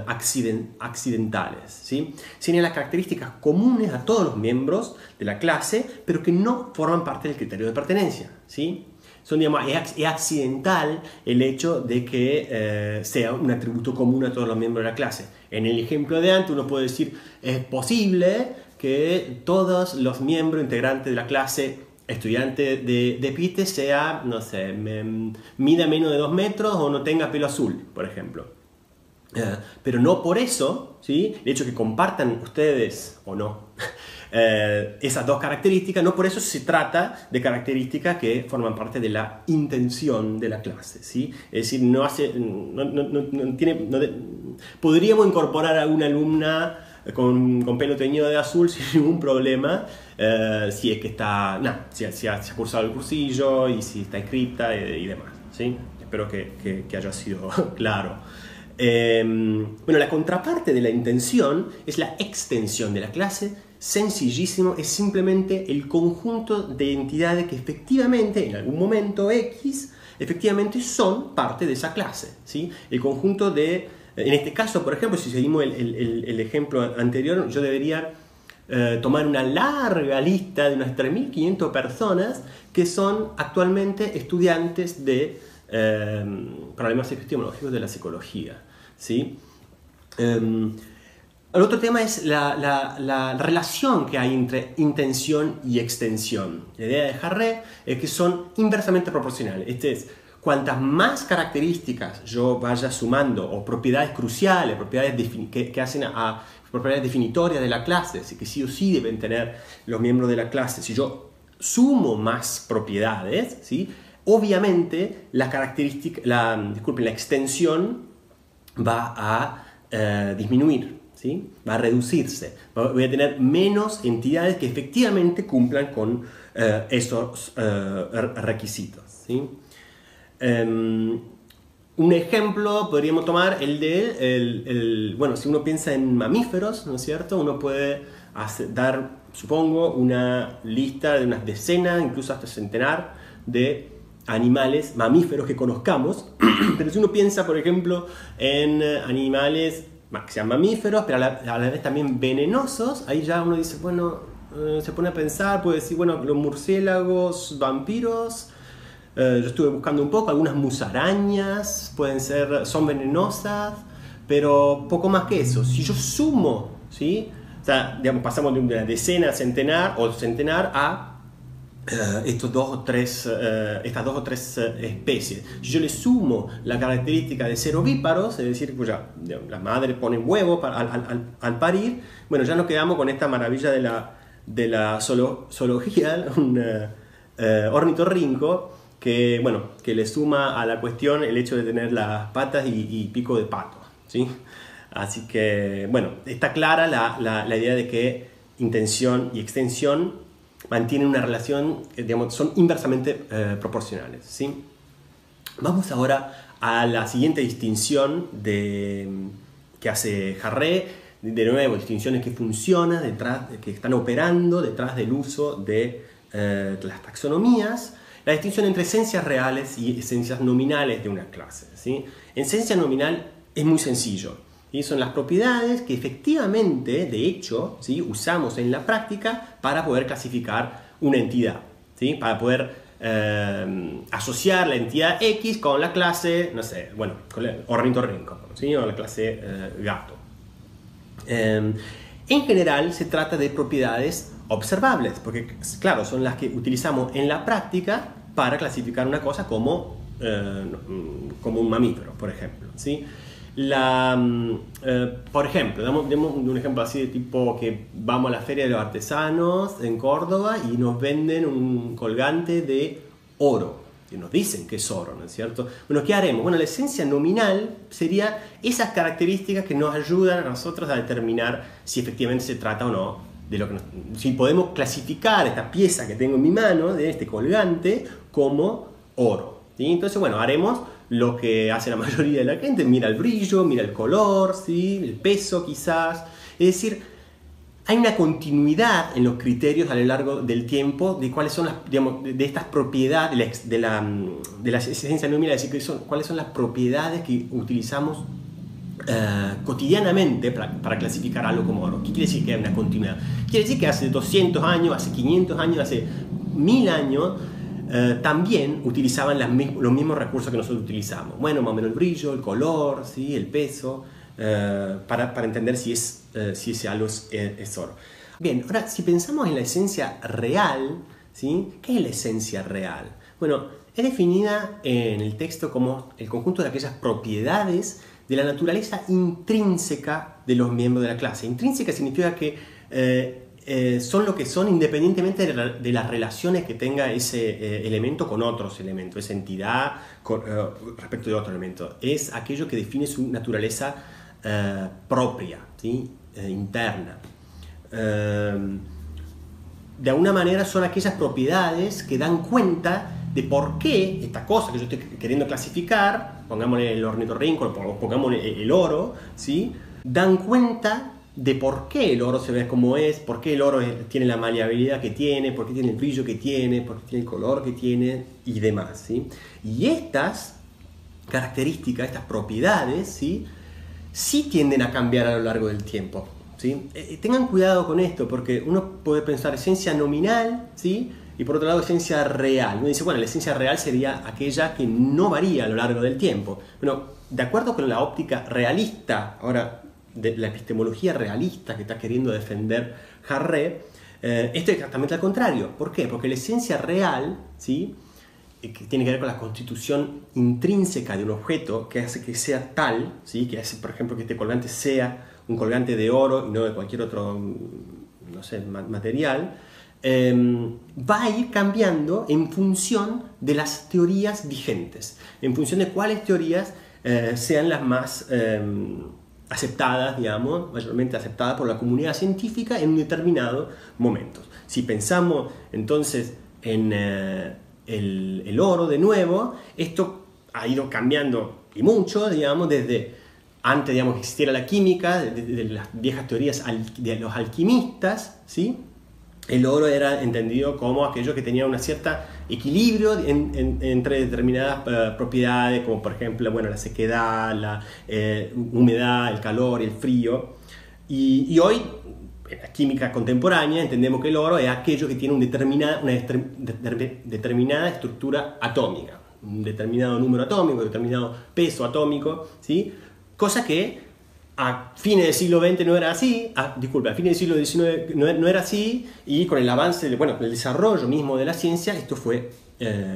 Speaker 1: accidentales, ¿sí? Tienen las características comunes a todos los miembros de la clase, pero que no forman parte del criterio de pertenencia, ¿sí? Digamos, es accidental el hecho de que sea un atributo común a todos los miembros de la clase. En el ejemplo de antes uno puede decir, es posible que todos los miembros integrantes de la clase estudiante de PISTE sea, no sé, mida menos de 2 metros o no tenga pelo azul, por ejemplo. Pero no por eso, ¿sí? El hecho de que compartan ustedes o no esas dos características, no por eso se trata de características que forman parte de la intención de la clase, ¿sí? Es decir, podríamos incorporar a una alumna con pelo teñido de azul sin ningún problema, si es que está, si ha cursado el cursillo y si está inscripta y demás, ¿sí? Espero que haya sido claro. Bueno, la contraparte de la intención es la extensión de la clase, sencillísimo, es simplemente el conjunto de entidades que efectivamente en algún momento X efectivamente son parte de esa clase, ¿sí? El conjunto de, en este caso, por ejemplo, si seguimos el ejemplo anterior, yo debería tomar una larga lista de unas 3.500 personas que son actualmente estudiantes de problemas epistemológicos de la psicología, ¿sí? El otro tema es la relación que hay entre intención y extensión. La idea de Harré es que son inversamente proporcionales. Este es, cuantas más características yo vaya sumando, o propiedades cruciales, propiedades que hacen a propiedades definitorias de la clase, así que sí o sí deben tener los miembros de la clase. Si yo sumo más propiedades, ¿sí? Obviamente la extensión va a disminuir. ¿Sí? Va a reducirse, voy a tener menos entidades que efectivamente cumplan con esos requisitos, ¿sí? Un ejemplo podríamos tomar el de, bueno, si uno piensa en mamíferos, ¿no es cierto? Uno puede dar, supongo, una lista de unas decenas, incluso hasta centenar de animales mamíferos que conozcamos, pero si uno piensa, por ejemplo, en animales que sean mamíferos, pero a la vez también venenosos, ahí ya uno dice, bueno, se pone a pensar, puede decir, bueno, los murciélagos, vampiros, yo estuve buscando un poco, algunas musarañas son venenosas, pero poco más que eso. Si yo sumo, ¿sí? O sea, digamos, pasamos de una decena a centenar, o centenar a estas dos o tres especies. Si yo le sumo la característica de ser ovíparos, es decir, pues ya las madres ponen huevos al parir, bueno, ya nos quedamos con esta maravilla de la zoología, un ornitorrinco que, bueno, que le suma a la cuestión el hecho de tener las patas y pico de pato, ¿sí? Así que, bueno, está clara la idea de que intención y extensión mantienen una relación, digamos, son inversamente proporcionales, ¿sí? Vamos ahora a la siguiente distinción que hace Harré. De nuevo, distinciones que funcionan, que están operando detrás del uso de las taxonomías. La distinción entre esencias reales y esencias nominales de una clase, ¿sí? Esencia nominal es muy sencillo. Y son las propiedades que efectivamente, de hecho, ¿sí? Usamos en la práctica para poder clasificar una entidad, ¿sí? Para poder asociar la entidad X con la clase, no sé, bueno, con el ornitorrinco, ¿sí? O la clase gato. En general se trata de propiedades observables, porque claro, son las que utilizamos en la práctica para clasificar una cosa como un mamífero, por ejemplo, ¿sí? Por ejemplo, demos un ejemplo así de tipo que vamos a la Feria de los Artesanos en Córdoba y nos venden un colgante de oro, y nos dicen que es oro, ¿no es cierto? Bueno, ¿qué haremos? Bueno, la esencia nominal sería esas características que nos ayudan a nosotros a determinar si efectivamente se trata o no de lo que si podemos clasificar esta pieza que tengo en mi mano, de este colgante, como oro, ¿sí? Entonces, bueno, haremos lo que hace la mayoría de la gente, mira el brillo, mira el color, ¿sí? El peso quizás. Es decir, hay una continuidad en los criterios a lo largo del tiempo de cuáles son las, digamos, de estas propiedades, de la esencia nominal, es decir, cuáles son las propiedades que utilizamos cotidianamente para clasificar algo como oro. ¿Qué quiere decir que hay una continuidad? Quiere decir que hace 200 años, hace 500 años, hace 1000 años, también utilizaban los mismos recursos que nosotros utilizamos. Bueno, más o menos el brillo, el color, ¿sí? El peso, para entender si ese algo es oro. Bien, ahora si pensamos en la esencia real, ¿sí? ¿Qué es la esencia real? Bueno, es definida en el texto como el conjunto de aquellas propiedades de la naturaleza intrínseca de los miembros de la clase. Intrínseca significa que son lo que son independientemente de las relaciones que tenga ese elemento con otros elementos, esa entidad respecto de otro elemento. Es aquello que define su naturaleza propia, ¿sí? Interna. De alguna manera son aquellas propiedades que dan cuenta de por qué esta cosa que yo estoy queriendo clasificar, pongámosle el ornitorrinco o pongámosle el oro, ¿sí? Dan cuenta de por qué el oro se ve como es, por qué el oro tiene la maleabilidad que tiene, por qué tiene el brillo que tiene, por qué tiene el color que tiene y demás, ¿sí? Y estas características, estas propiedades, ¿sí? Sí tienden a cambiar a lo largo del tiempo, ¿sí? Tengan cuidado con esto, porque uno puede pensar esencia nominal, ¿sí? Y por otro lado esencia real. Uno dice, bueno, la esencia real sería aquella que no varía a lo largo del tiempo. Bueno, de acuerdo con la óptica realista, ahora de la epistemología realista que está queriendo defender Harré, esto es exactamente al contrario. ¿Por qué? Porque la esencia real, ¿sí? Que tiene que ver con la constitución intrínseca de un objeto que hace que sea tal, ¿sí? Que hace, por ejemplo, que este colgante sea un colgante de oro y no de cualquier otro, no sé, material, va a ir cambiando en función de las teorías vigentes, en función de cuáles teorías sean las más aceptadas, digamos, mayormente aceptadas por la comunidad científica en un determinado momento. Si pensamos entonces en el oro de nuevo, esto ha ido cambiando y mucho, digamos, desde antes, digamos, que existiera la química, de las viejas teorías de los alquimistas, ¿sí? El oro era entendido como aquello que tenía un cierto equilibrio entre determinadas propiedades, como por ejemplo, bueno, la sequedad, la humedad, el calor, el frío. Y hoy, en la química contemporánea, entendemos que el oro es aquello que tiene una determinada estructura atómica, un determinado número atómico, un determinado peso atómico, ¿sí? Cosa que a fines del siglo XX no era así, a fines del siglo XIX no era así, y con el avance, bueno, el desarrollo mismo de la ciencia, esto fue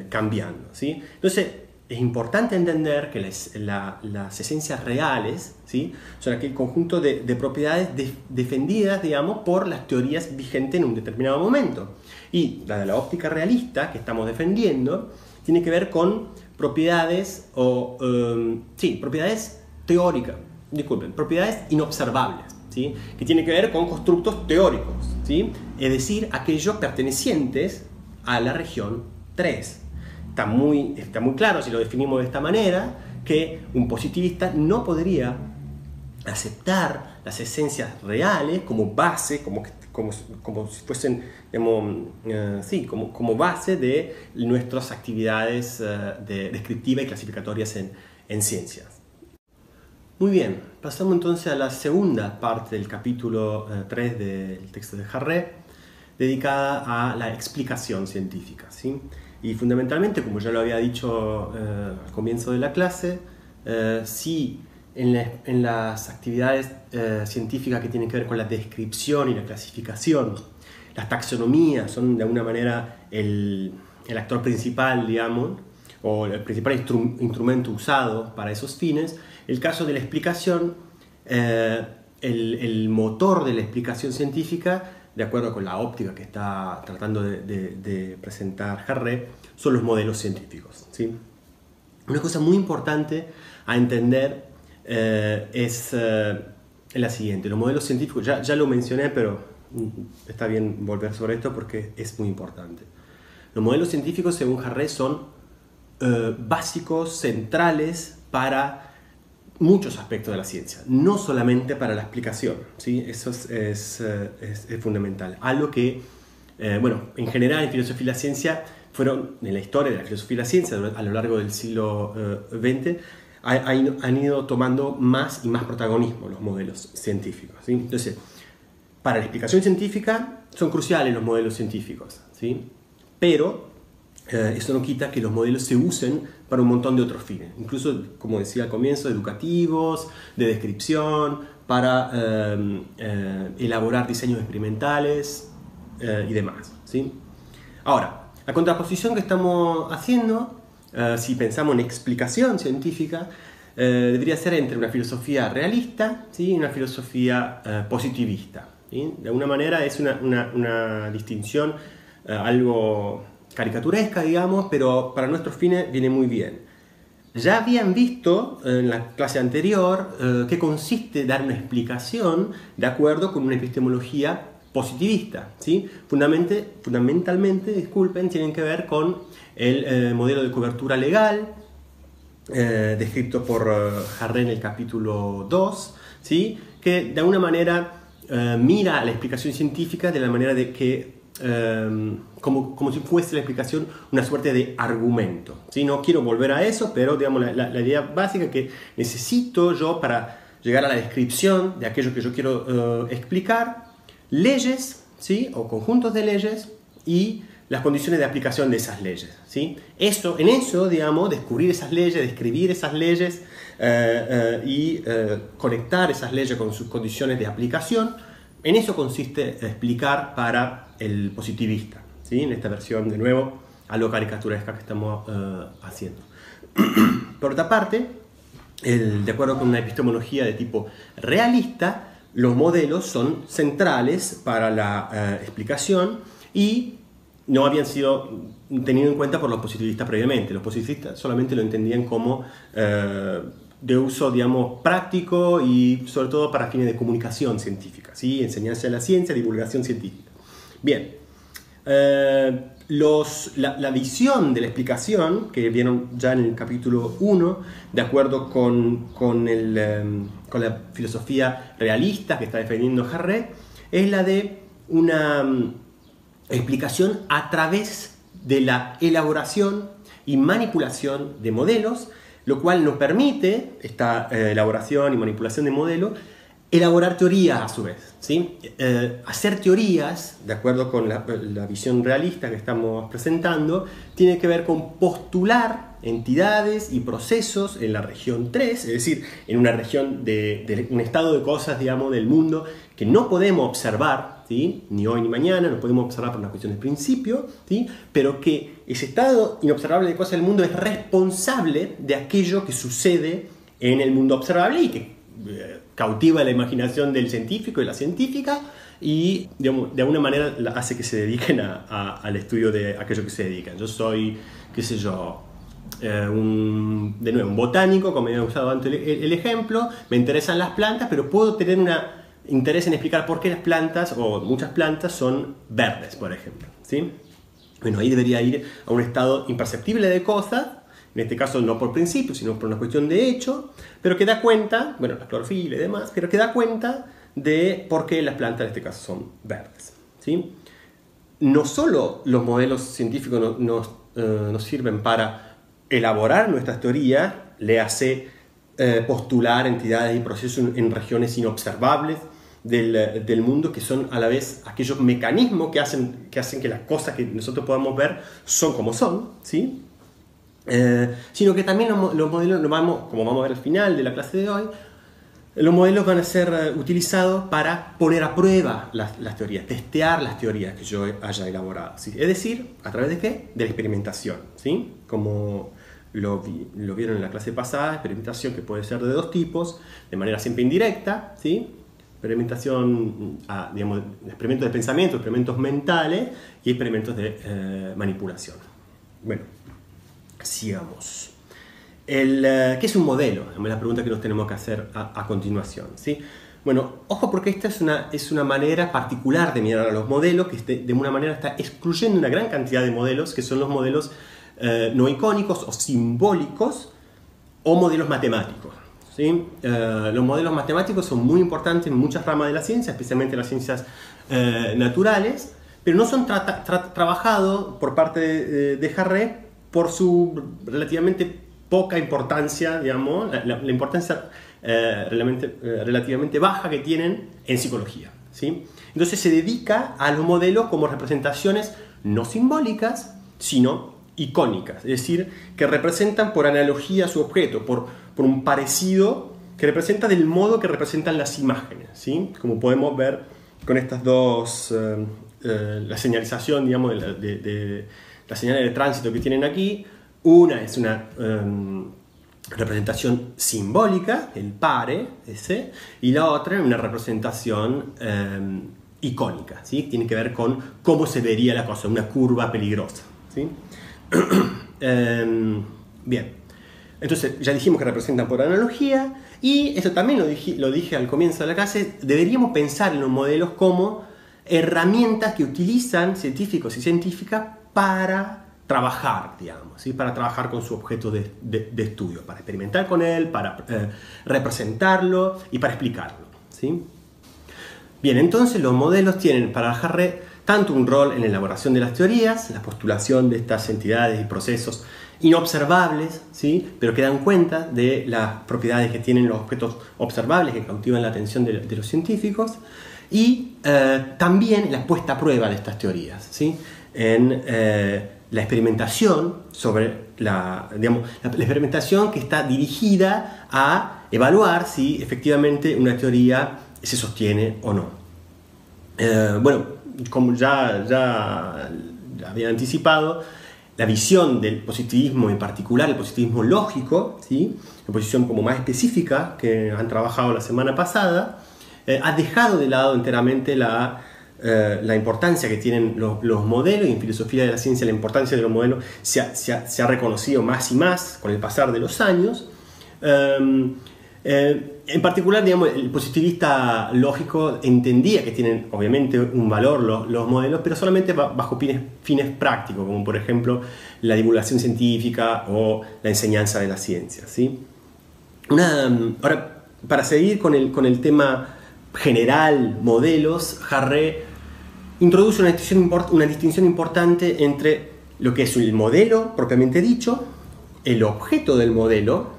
Speaker 1: cambiando, ¿sí? Entonces, es importante entender que las esencias reales, ¿sí? Son aquel conjunto de propiedades defendidas, digamos, por las teorías vigentes en un determinado momento. Y la de la óptica realista que estamos defendiendo tiene que ver con propiedades, propiedades teóricas, propiedades inobservables, ¿sí? Que tienen que ver con constructos teóricos, ¿sí? Es decir, aquellos pertenecientes a la región 3. Está muy claro, si lo definimos de esta manera, que un positivista no podría aceptar las esencias reales como base, como si fuesen, digamos, como base de nuestras actividades descriptivas y clasificatorias en ciencias. Muy bien, pasamos entonces a la segunda parte del capítulo 3 del texto de Harré, dedicada a la explicación científica, ¿sí? Y fundamentalmente, como ya lo había dicho al comienzo de la clase, si en las actividades científicas que tienen que ver con la descripción y la clasificación, las taxonomías son de alguna manera el actor principal, digamos, o el principal instrumento usado para esos fines, el caso de la explicación, el motor de la explicación científica, de acuerdo con la óptica que está tratando de presentar Harré, son los modelos científicos, ¿sí? Una cosa muy importante a entender es la siguiente. Los modelos científicos, ya lo mencioné, pero está bien volver sobre esto porque es muy importante. Los modelos científicos, según Harré, son básicos, centrales para muchos aspectos de la ciencia, no solamente para la explicación, ¿sí? Eso es fundamental. Algo que, en general en filosofía y la ciencia, en la historia de la filosofía y la ciencia a lo largo del siglo XX, han ido tomando más y más protagonismo los modelos científicos, ¿sí? Entonces, para la explicación científica son cruciales los modelos científicos, ¿sí? Pero eso no quita que los modelos se usen para un montón de otros fines, incluso, como decía al comienzo, educativos, de descripción, para elaborar diseños experimentales y demás, ¿sí? Ahora, la contraposición que estamos haciendo, si pensamos en explicación científica, debería ser entre una filosofía realista, ¿sí? Y una filosofía positivista, ¿sí? De alguna manera es una distinción algo caricaturesca, digamos, pero para nuestros fines viene muy bien. Ya habían visto en la clase anterior qué consiste dar una explicación de acuerdo con una epistemología positivista, ¿sí? Fundamentalmente, tienen que ver con el modelo de cobertura legal descrito por Harré en el capítulo 2, ¿sí? Que de alguna manera mira a la explicación científica de la manera de que, como si fuese la explicación una suerte de argumento, ¿sí? No quiero volver a eso, pero digamos, la idea básica que necesito yo para llegar a la descripción de aquello que yo quiero explicar, leyes, ¿sí? O conjuntos de leyes y las condiciones de aplicación de esas leyes, ¿sí? En eso, digamos, descubrir esas leyes, describir esas leyes y conectar esas leyes con sus condiciones de aplicación, en eso consiste explicar para el positivista, ¿sí? En esta versión, de nuevo, a lo caricaturesca que estamos haciendo. Por otra parte, de acuerdo con una epistemología de tipo realista, los modelos son centrales para la explicación y no habían sido tenidos en cuenta por los positivistas previamente. Los positivistas solamente lo entendían como de uso, digamos, práctico y sobre todo para fines de comunicación científica, ¿sí? Enseñanza de la ciencia, divulgación científica. Bien, la visión de la explicación que vieron ya en el capítulo 1, de acuerdo con la filosofía realista que está defendiendo Harré, es la de una explicación a través de la elaboración y manipulación de modelos, lo cual nos permite, esta elaboración y manipulación de modelos, elaborar teorías a su vez, ¿sí? Hacer teorías, de acuerdo con la visión realista que estamos presentando, tiene que ver con postular entidades y procesos en la región 3, es decir, en una región de un estado de cosas, digamos, del mundo que no podemos observar, ¿sí? Ni hoy ni mañana, no podemos observar por una cuestión de principio, ¿sí? Pero que ese estado inobservable de cosas del mundo es responsable de aquello que sucede en el mundo observable y que cautiva la imaginación del científico y la científica y, digamos, de alguna manera hace que se dediquen al estudio de aquello que se dedican. Yo soy, qué sé yo, de nuevo, un botánico, como he usado antes el ejemplo, me interesan las plantas, pero puedo tener un interés en explicar por qué las plantas, o muchas plantas, son verdes, por ejemplo, ¿sí? Bueno, ahí debería ir a un estado imperceptible de cosas, en este caso no por principio, sino por una cuestión de hecho, pero que da cuenta, bueno, la clorofila y demás, pero que da cuenta de por qué las plantas en este caso son verdes, ¿sí? No solo los modelos científicos nos sirven para elaborar nuestras teorías, le hace postular entidades y procesos en regiones inobservables del mundo, que son a la vez aquellos mecanismos que hacen que las cosas que nosotros podamos ver son como son, ¿sí? Sino que también los modelos, como vamos a ver al final de la clase de hoy, los modelos van a ser utilizados para poner a prueba las teorías, testear las teorías que yo haya elaborado, ¿sí? Es decir, ¿a través de qué? De la experimentación, ¿sí? Como lo vieron en la clase pasada, experimentación que puede ser de dos tipos, de manera siempre indirecta, ¿sí? Experimentación, digamos, experimentos de pensamiento, experimentos mentales y experimentos de manipulación. Bueno, sigamos. ¿Qué es un modelo? Es la pregunta que nos tenemos que hacer a continuación, ¿sí? Bueno, ojo, porque esta es una manera particular de mirar a los modelos, que de una manera está excluyendo una gran cantidad de modelos, que son los modelos no icónicos o simbólicos o modelos matemáticos, ¿sí? Los modelos matemáticos son muy importantes en muchas ramas de la ciencia, especialmente en las ciencias naturales, pero no son trabajados por parte de Harré por su relativamente poca importancia, digamos, la importancia relativamente baja que tienen en psicología, ¿sí? Entonces se dedica a los modelos como representaciones no simbólicas, sino icónicas, es decir, que representan por analogía a su objeto, por un parecido que representa del modo que representan las imágenes, ¿sí? Como podemos ver con estas dos, la señalización, digamos, de las señales de tránsito que tienen aquí. Una es una representación simbólica, el pare, ese, y la otra es una representación icónica, ¿sí? Tiene que ver con cómo se vería la cosa, una curva peligrosa, ¿sí? Bien, entonces ya dijimos que representan por analogía, y eso también lo dije al comienzo de la clase, deberíamos pensar en los modelos como herramientas que utilizan científicos y científicas para trabajar, digamos, ¿sí? Para trabajar con su objeto de estudio, para experimentar con él, para representarlo y para explicarlo, ¿sí? Bien, entonces los modelos tienen para Harré tanto un rol en la elaboración de las teorías, la postulación de estas entidades y procesos inobservables, ¿sí? Pero que dan cuenta de las propiedades que tienen los objetos observables que cautivan la atención de los científicos, y también la puesta a prueba de estas teorías, ¿sí? En la experimentación sobre la experimentación que está dirigida a evaluar si efectivamente una teoría se sostiene o no. Bueno, como ya había anticipado, la visión del positivismo, en particular el positivismo lógico, ¿sí? La posición como más específica que han trabajado la semana pasada, ha dejado de lado enteramente la importancia que tienen los modelos, y en filosofía de la ciencia la importancia de los modelos se ha reconocido más y más con el pasar de los años. En particular, digamos, el positivista lógico entendía que tienen obviamente un valor los modelos, pero solamente bajo fines prácticos, como por ejemplo la divulgación científica o la enseñanza de la ciencia, ¿sí? Ahora, para seguir con el tema general, modelos, Harré introduce una distinción importante entre lo que es el modelo propiamente dicho, el objeto del modelo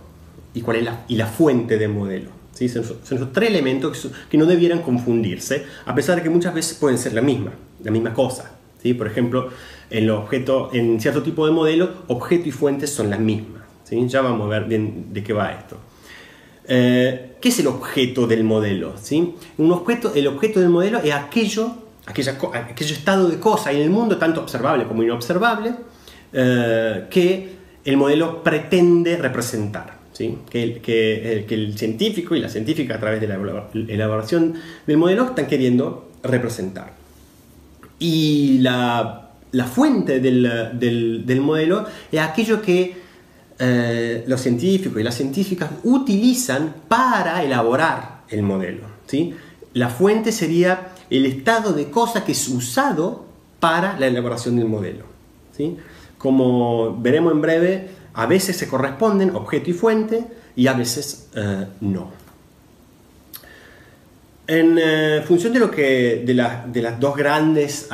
Speaker 1: y cuál es la fuente del modelo, ¿sí? Son esos tres elementos que no debieran confundirse, a pesar de que muchas veces pueden ser la misma cosa, ¿sí? Por ejemplo, en cierto tipo de modelo, objeto y fuente son las mismas, ¿sí? Ya vamos a ver bien de qué va esto. ¿Qué es el objeto del modelo? ¿Sí? El objeto del modelo es aquello estado de cosas en el mundo, tanto observable como inobservable, que el modelo pretende representar, ¿sí? Que el científico y la científica, a través de la elaboración del modelo, están queriendo representar. Y la fuente del modelo es aquello que los científicos y las científicas utilizan para elaborar el modelo, ¿sí? La fuente sería el estado de cosas que es usado para la elaboración del modelo, ¿sí? Como veremos en breve, a veces se corresponden objeto y fuente y a veces no. En función de las dos grandes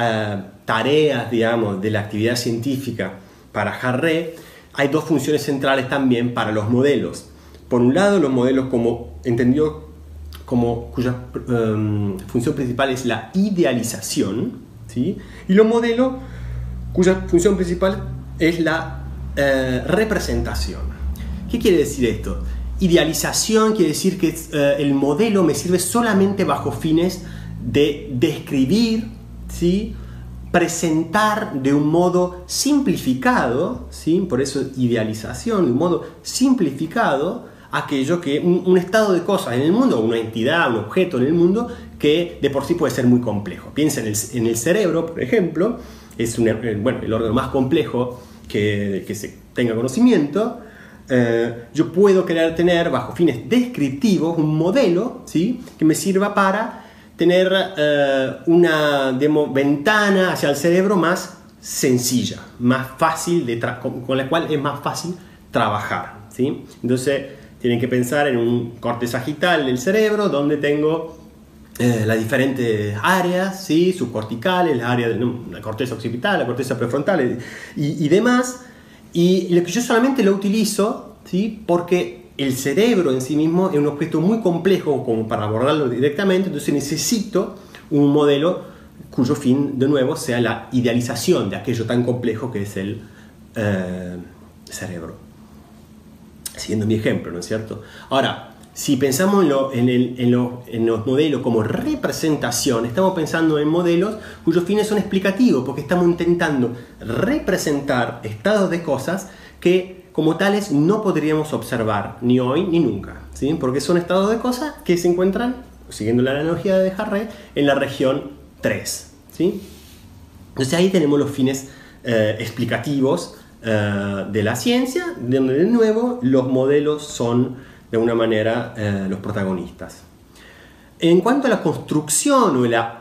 Speaker 1: tareas, digamos, de la actividad científica para Harré, hay dos funciones centrales también para los modelos. Por un lado, los modelos cuya función principal es la idealización, ¿sí? Y los modelos cuya función principal es la representación. ¿Qué quiere decir esto? Idealización quiere decir que el modelo me sirve solamente bajo fines de describir, ¿sí? Presentar de un modo simplificado, ¿sí? Por eso idealización, de un modo simplificado, aquello que un estado de cosas en el mundo, una entidad, un objeto en el mundo, que de por sí puede ser muy complejo. Piensa en el cerebro, por ejemplo, es el órgano más complejo que se tenga conocimiento. Yo puedo querer tener, bajo fines descriptivos, un modelo, ¿sí? Que me sirva para tener una ventana hacia el cerebro más sencilla, más fácil, con la cual es más fácil trabajar, ¿sí? Entonces tienen que pensar en un corte sagital del cerebro donde tengo las diferentes áreas, ¿sí? Subcorticales, la área de la corteza occipital, la corteza prefrontal y demás, y lo que yo solamente lo utilizo, ¿sí? Porque el cerebro en sí mismo es un objeto muy complejo como para abordarlo directamente, entonces necesito un modelo cuyo fin, de nuevo, sea la idealización de aquello tan complejo que es el cerebro. Siguiendo mi ejemplo, ¿no es cierto? Ahora, si pensamos en los modelos como representación, estamos pensando en modelos cuyos fines son explicativos, porque estamos intentando representar estados de cosas que como tales no podríamos observar ni hoy ni nunca, ¿sí? Porque son estados de cosas que se encuentran, siguiendo la analogía de Harré, en la región 3, ¿sí? Entonces ahí tenemos los fines explicativos de la ciencia, donde de nuevo los modelos son de alguna manera los protagonistas. En cuanto a la construcción o la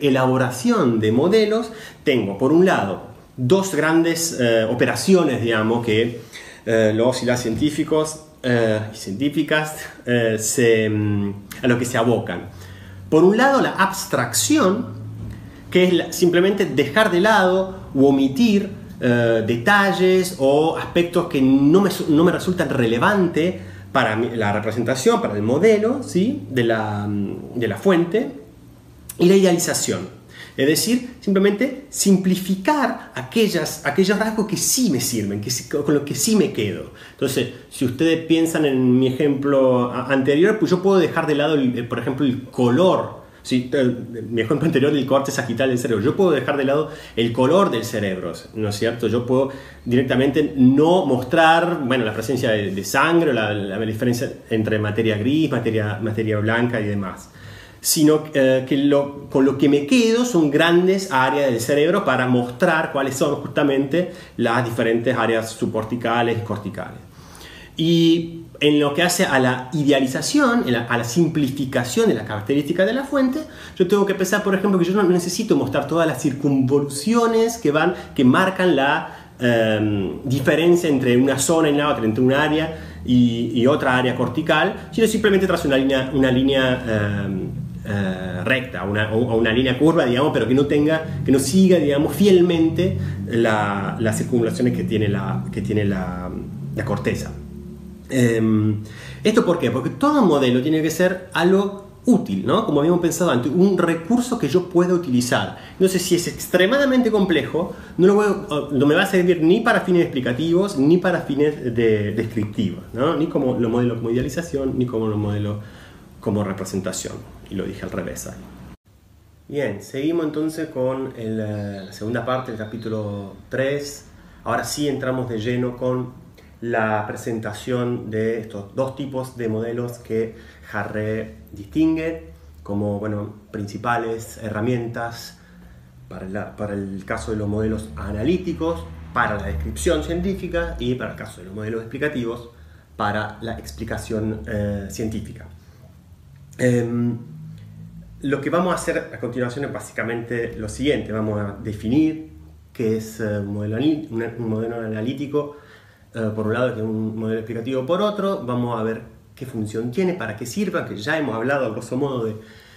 Speaker 1: elaboración de modelos, tengo por un lado dos grandes operaciones, digamos, que los y las científicos y científicas a lo que se abocan. Por un lado, la abstracción, que es simplemente dejar de lado u omitir detalles o aspectos que no me resultan relevantes para la representación, para el modelo, ¿sí?, de la fuente. Y la idealización. Es decir, simplemente simplificar aquellos rasgos que sí me sirven, con los que sí me quedo. Entonces, si ustedes piensan en mi ejemplo anterior, pues yo puedo dejar de lado, por ejemplo, el color. ¿Sí? Mi ejemplo anterior del corte sagital del cerebro. Yo puedo dejar de lado el color del cerebro, ¿no es cierto? Yo puedo directamente no mostrar, bueno, la presencia de sangre, la diferencia entre materia gris, materia blanca y demás. Sino con lo que me quedo son grandes áreas del cerebro para mostrar cuáles son justamente las diferentes áreas subcorticales y corticales. Y en lo que hace a la idealización, a la simplificación de las características de la fuente, yo tengo que pensar, por ejemplo, que yo no necesito mostrar todas las circunvoluciones que marcan la diferencia entre una zona y la otra, entre un área y otra área cortical, sino simplemente trazo una línea recta o una línea curva, digamos, pero que no siga, digamos, fielmente las circunvalaciones que tiene la corteza. ¿Esto por qué? Porque todo modelo tiene que ser algo útil, ¿no? Como habíamos pensado antes, un recurso que yo pueda utilizar. Entonces, si es extremadamente complejo, no me va a servir ni para fines explicativos ni para fines descriptivos, ¿no? Ni como lo modelo como idealización, ni como lo modelo como representación. Y lo dije al revés ahí. Bien, seguimos entonces con la segunda parte del capítulo 3. Ahora sí entramos de lleno con la presentación de estos dos tipos de modelos que Harré distingue como, bueno, principales herramientas para el caso de los modelos analíticos, para la descripción científica, y para el caso de los modelos explicativos, para la explicación científica. Lo que vamos a hacer a continuación es básicamente lo siguiente. Vamos a definir qué es un modelo analítico por un lado, que es un modelo explicativo por otro. Vamos a ver qué función tiene, para qué sirve, que ya hemos hablado a grosso modo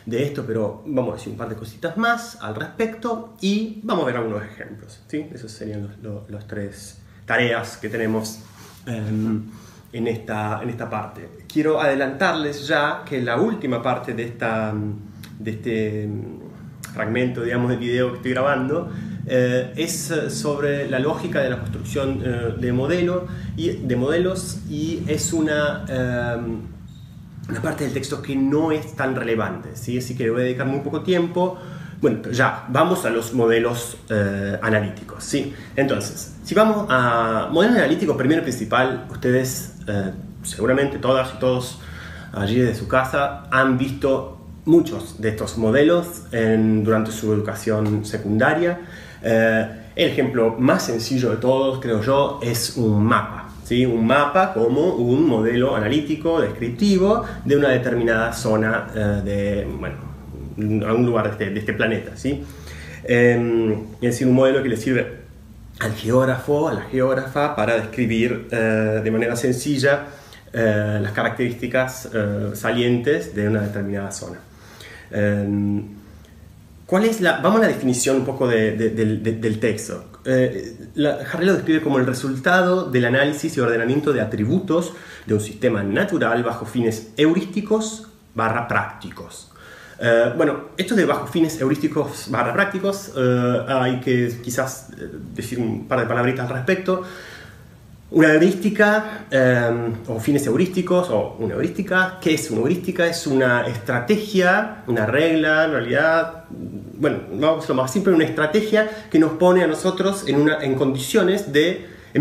Speaker 1: de esto, pero vamos a decir un par de cositas más al respecto y vamos a ver algunos ejemplos, ¿sí? Esas serían las tres tareas que tenemos en esta parte. Quiero adelantarles ya que la última parte de este fragmento, digamos, de video que estoy grabando es sobre la lógica de la construcción de modelos y es una parte del texto que no es tan relevante, ¿sí? Así que le voy a dedicar muy poco tiempo. Bueno, ya, vamos a los modelos analíticos, ¿sí? Entonces, si vamos a modelos analíticos, primero y principal, ustedes seguramente todas y todos allí desde su casa han visto muchos de estos modelos durante su educación secundaria. El ejemplo más sencillo de todos, creo yo, es un mapa, ¿sí? Un mapa como un modelo analítico, descriptivo de una determinada zona a un lugar de este planeta, ¿sí? Es decir, un modelo que le sirve al geógrafo, a la geógrafa, para describir de manera sencilla las características salientes de una determinada zona. Vamos a la definición un poco del texto. Harré lo describe como el resultado del análisis y ordenamiento de atributos de un sistema natural bajo fines heurísticos / prácticos. Bueno, esto de bajo fines heurísticos / prácticos, hay que quizás decir un par de palabritas al respecto. Una heurística o fines heurísticos o una heurística. ¿Qué es una heurística? Es una estrategia, una regla, en realidad, bueno, vamos a lo más simple, una estrategia que nos pone a nosotros en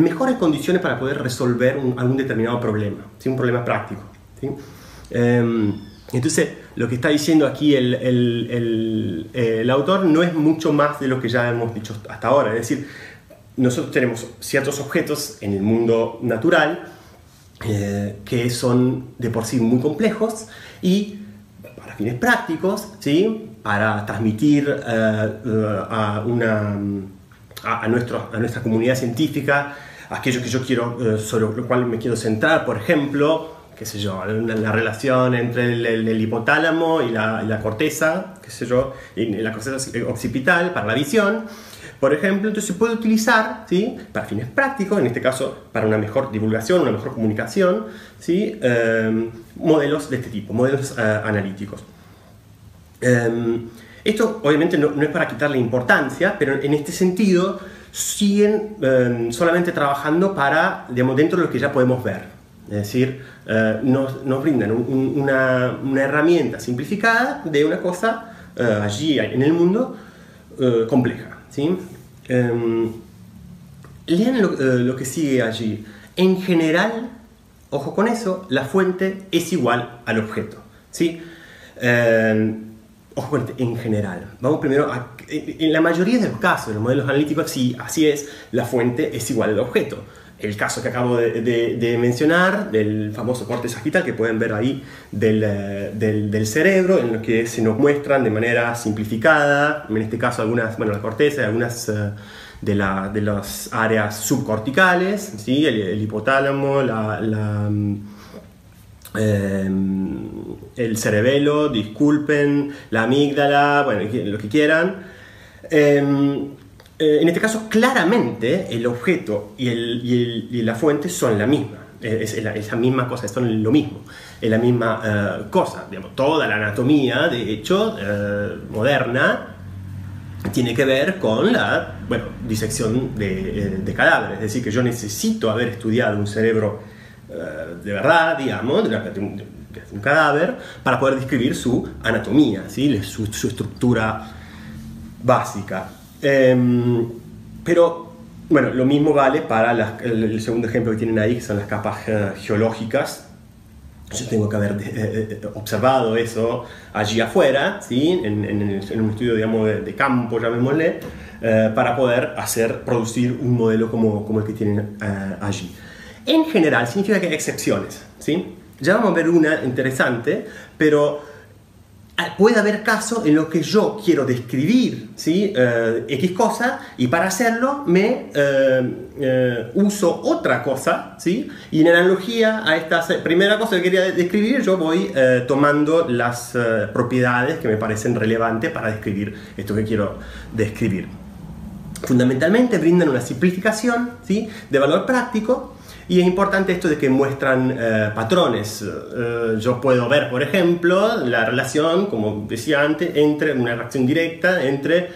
Speaker 1: mejores condiciones para poder resolver algún determinado problema, ¿sí? Un problema práctico, ¿sí? Entonces, lo que está diciendo aquí el autor no es mucho más de lo que ya hemos dicho hasta ahora, es decir, nosotros tenemos ciertos objetos en el mundo natural que son de por sí muy complejos y para fines prácticos, ¿sí? Para transmitir a nuestra comunidad científica aquello que yo quiero, sobre lo cual me quiero centrar, por ejemplo, qué sé yo, la relación entre el hipotálamo y la corteza, qué sé yo, y la corteza occipital para la visión, por ejemplo. Entonces se puede utilizar, ¿sí?, para fines prácticos, en este caso para una mejor divulgación, una mejor comunicación, ¿sí?, modelos de este tipo, modelos analíticos. Esto obviamente no es para quitarle importancia, pero en este sentido siguen solamente trabajando para, digamos, dentro de lo que ya podemos ver. Es decir, nos brindan una herramienta simplificada de una cosa allí en el mundo compleja, ¿sí? Lean lo que sigue allí. En general, ojo con eso, la fuente es igual al objeto, ¿sí? Ojo con en general. Vamos primero en la mayoría de los casos de los modelos analíticos, sí, así es, la fuente es igual al objeto. El caso que acabo de mencionar, del famoso corte sagital que pueden ver ahí del cerebro, en lo que se nos muestran de manera simplificada, en este caso algunas, bueno, la corteza y algunas de las áreas subcorticales, ¿sí?, el hipotálamo, el cerebelo, disculpen, la amígdala, bueno, lo que quieran. En este caso, claramente, el objeto y la fuente son la misma. Es la misma cosa, son lo mismo. Es la misma cosa. Digamos, toda la anatomía, de hecho, moderna, tiene que ver con la, bueno, disección de cadáveres. Es decir, que yo necesito haber estudiado un cerebro de verdad, digamos, de un cadáver, para poder describir su anatomía, ¿sí?, su estructura básica. Pero, bueno, lo mismo vale para el segundo ejemplo que tienen ahí, que son las capas geológicas. Yo tengo que haber observado eso allí afuera, ¿sí?, en un estudio, digamos, de campo, llamémosle, para poder producir un modelo como el que tienen allí. En general, significa que hay excepciones, ¿sí? Ya vamos a ver una interesante, pero puede haber casos en los que yo quiero describir, ¿sí?, X cosa, y para hacerlo me uso otra cosa, ¿sí?, y en analogía a esta primera cosa que quería describir, yo voy tomando las propiedades que me parecen relevantes para describir esto que quiero describir. Fundamentalmente brindan una simplificación, ¿sí?, de valor práctico. Y es importante esto de que muestran patrones. Yo puedo ver, por ejemplo, la relación, como decía antes, entre una reacción directa entre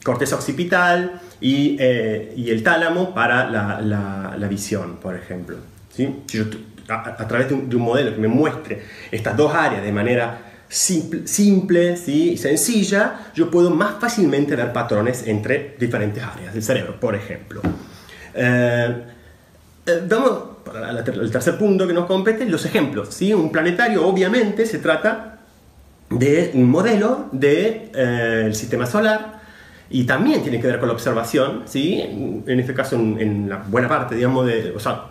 Speaker 1: corteza occipital y el tálamo para la visión, por ejemplo, ¿sí? Si yo, a través de un modelo que me muestre estas dos áreas de manera simple, ¿sí?, y sencilla, yo puedo más fácilmente ver patrones entre diferentes áreas del cerebro, por ejemplo. Vamos al tercer punto que nos compete, los ejemplos, ¿sí? Un planetario obviamente se trata de un modelo del sistema solar y también tiene que ver con la observación, ¿sí? En este caso en la buena parte, digamos, o sea,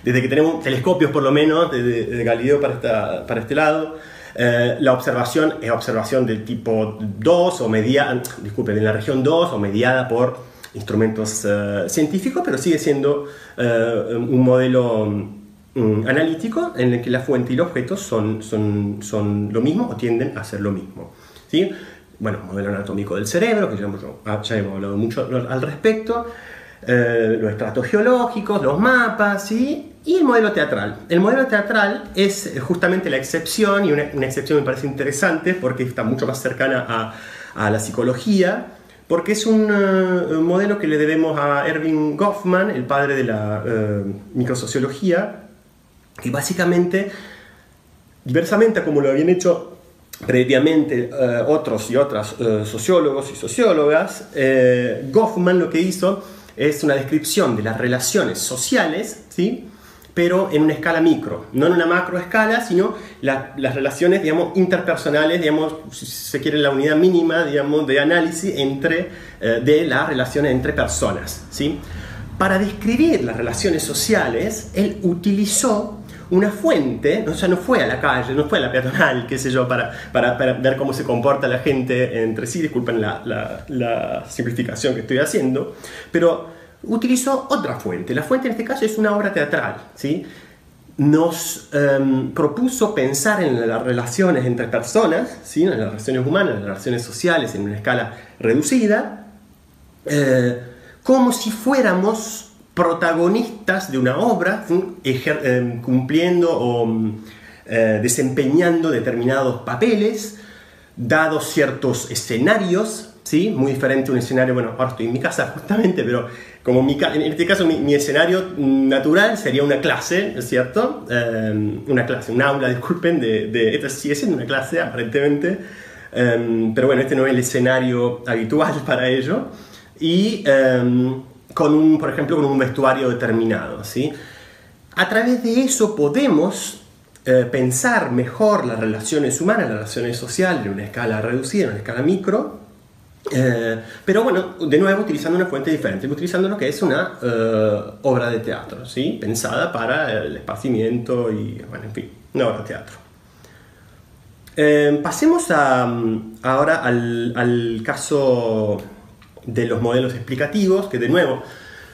Speaker 1: desde que tenemos telescopios por lo menos, de Galileo para este lado, la observación es observación del tipo 2 o mediada, disculpen, de la región 2 o mediada por instrumentos científicos, pero sigue siendo un modelo analítico en el que la fuente y el objeto son lo mismo o tienden a ser lo mismo, ¿sí? Bueno, modelo anatómico del cerebro, que ya hemos hablado mucho al respecto, los estratos geológicos, los mapas, ¿sí? Y el modelo teatral. El modelo teatral es justamente la excepción, y una excepción me parece interesante porque está mucho más cercana a la psicología, porque es un modelo que le debemos a Erving Goffman, el padre de la microsociología, que básicamente, diversamente como lo habían hecho previamente otros y otras sociólogos y sociólogas, Goffman lo que hizo es una descripción de las relaciones sociales, ¿sí?, pero en una escala micro, no en una macro escala, sino las relaciones, digamos, interpersonales, digamos, si se quiere, la unidad mínima, digamos, de análisis de las relaciones entre personas, ¿sí? Para describir las relaciones sociales, él utilizó una fuente, o sea, no fue a la calle, no fue a la peatonal, qué sé yo, para ver cómo se comporta la gente entre sí, disculpen la simplificación que estoy haciendo, pero utilizó otra fuente. La fuente en este caso es una obra teatral, ¿sí? nos propuso pensar en las relaciones entre personas, ¿sí? En las relaciones humanas, en las relaciones sociales en una escala reducida, como si fuéramos protagonistas de una obra, cumpliendo o desempeñando determinados papeles, dados ciertos escenarios, ¿sí? Muy diferente a un escenario, bueno, ahora estoy en mi casa justamente, pero como en este caso mi escenario natural sería una clase, ¿es cierto? Una clase, un aula, disculpen, esta sigue siendo una clase aparentemente, pero bueno, este no es el escenario habitual para ello, y por ejemplo, con un vestuario determinado, ¿sí? A través de eso podemos pensar mejor las relaciones humanas, las relaciones sociales en una escala reducida, en una escala micro, pero bueno, de nuevo utilizando una fuente diferente, utilizando lo que es una obra de teatro, ¿sí? Pensada para el esparcimiento y, bueno, en fin, una obra de teatro. Pasemos ahora al caso de los modelos explicativos, que de nuevo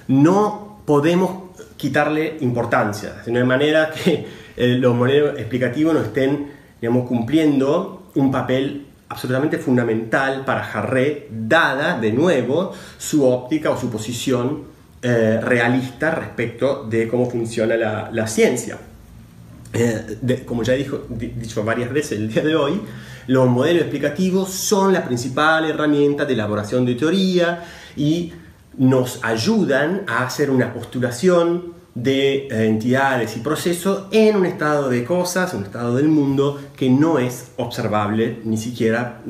Speaker 1: no podemos quitarle importancia, de una manera que los modelos explicativos no estén, digamos, cumpliendo un papel absolutamente fundamental para Jarré, dada de nuevo su óptica o su posición realista respecto de cómo funciona la ciencia. Como ya he dicho varias veces el día de hoy, los modelos explicativos son la principal herramienta de elaboración de teoría y nos ayudan a hacer una postulación de entidades y procesos en un estado de cosas, un estado del mundo que no es observable ni siquiera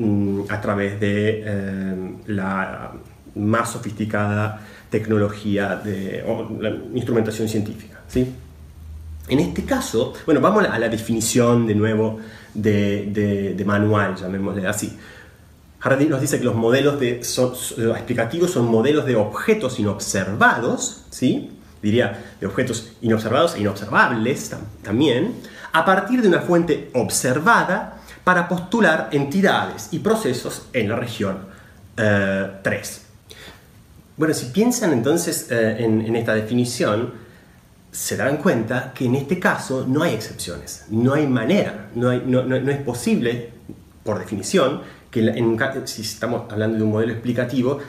Speaker 1: a través de la más sofisticada tecnología o la instrumentación científica, ¿sí? En este caso, bueno, vamos a la definición de nuevo de manual, llamémosle así. Hardy nos dice que los modelos explicativos son modelos de objetos inobservados, ¿sí? Diría de objetos inobservados e inobservables también, a partir de una fuente observada para postular entidades y procesos en la región 3. Bueno, si piensan entonces en esta definición, se darán cuenta que en este caso no hay excepciones, no hay manera, no es posible, por definición, que si estamos hablando de un modelo explicativo,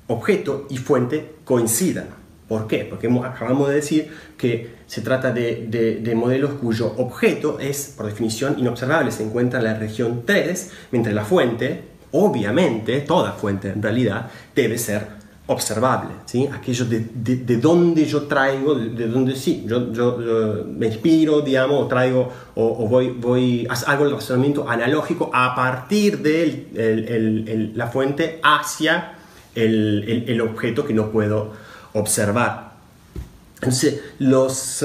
Speaker 1: objeto y fuente coincidan. ¿Por qué? Porque acabamos de decir que se trata de modelos cuyo objeto es, por definición, inobservable, se encuentra en la región 3, mientras la fuente, obviamente, toda fuente en realidad, debe ser observable, ¿sí? Aquello de donde yo traigo, de donde sí, yo me inspiro, digamos, o traigo, hago el razonamiento analógico a partir de la fuente hacia el objeto que no puedo observar. Entonces, los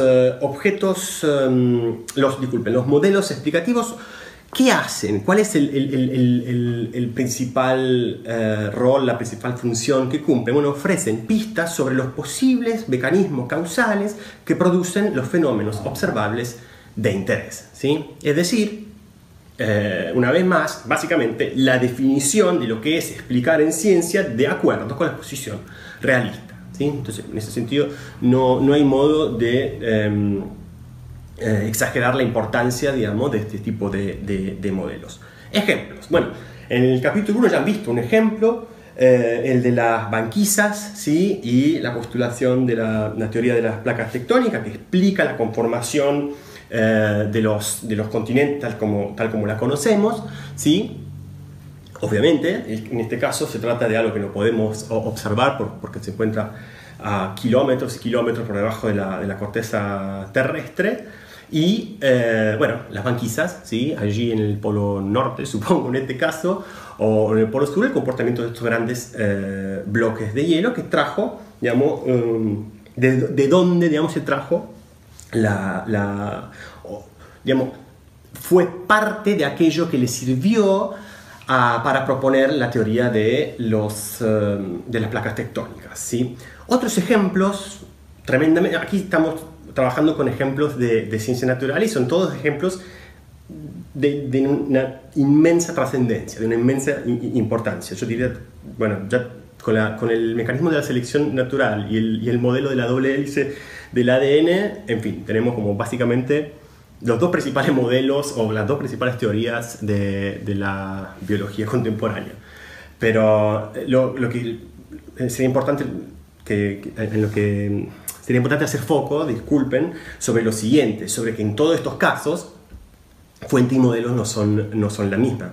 Speaker 1: los modelos explicativos, ¿qué hacen? ¿Cuál es el principal rol, la principal función que cumplen? Bueno, ofrecen pistas sobre los posibles mecanismos causales que producen los fenómenos observables de interés, ¿sí? Es decir, una vez más, básicamente, la definición de lo que es explicar en ciencia de acuerdo con la posición realista, ¿sí? Entonces, en ese sentido, no hay modo de exagerar la importancia, digamos, de este tipo de modelos. Ejemplos. Bueno, en el capítulo 1 ya han visto un ejemplo, el de las banquisas, ¿sí? Y la postulación de la teoría de las placas tectónicas, que explica la conformación de los continentes tal como la conocemos, ¿sí? Obviamente, en este caso se trata de algo que no podemos observar porque se encuentra a kilómetros y kilómetros por debajo de la corteza terrestre. Y bueno, las banquisas, ¿sí? Allí en el polo norte, supongo, en este caso, o en el polo sur, el comportamiento de estos grandes bloques de hielo que trajo, digamos, de dónde, digamos, se trajo digamos, fue parte de aquello que le sirvió para proponer la teoría de las placas tectónicas, ¿sí? Otros ejemplos, tremendamente, aquí estamos trabajando con ejemplos de ciencia natural y son todos ejemplos de una inmensa trascendencia, de una inmensa importancia. Yo diría, bueno, ya con el mecanismo de la selección natural y el modelo de la doble hélice del ADN. En fin, tenemos como básicamente los dos principales modelos o las dos principales teorías de la biología contemporánea. Pero lo que sería importante sería importante hacer foco, disculpen, sobre lo siguiente, sobre que en todos estos casos fuente y modelos no son la misma.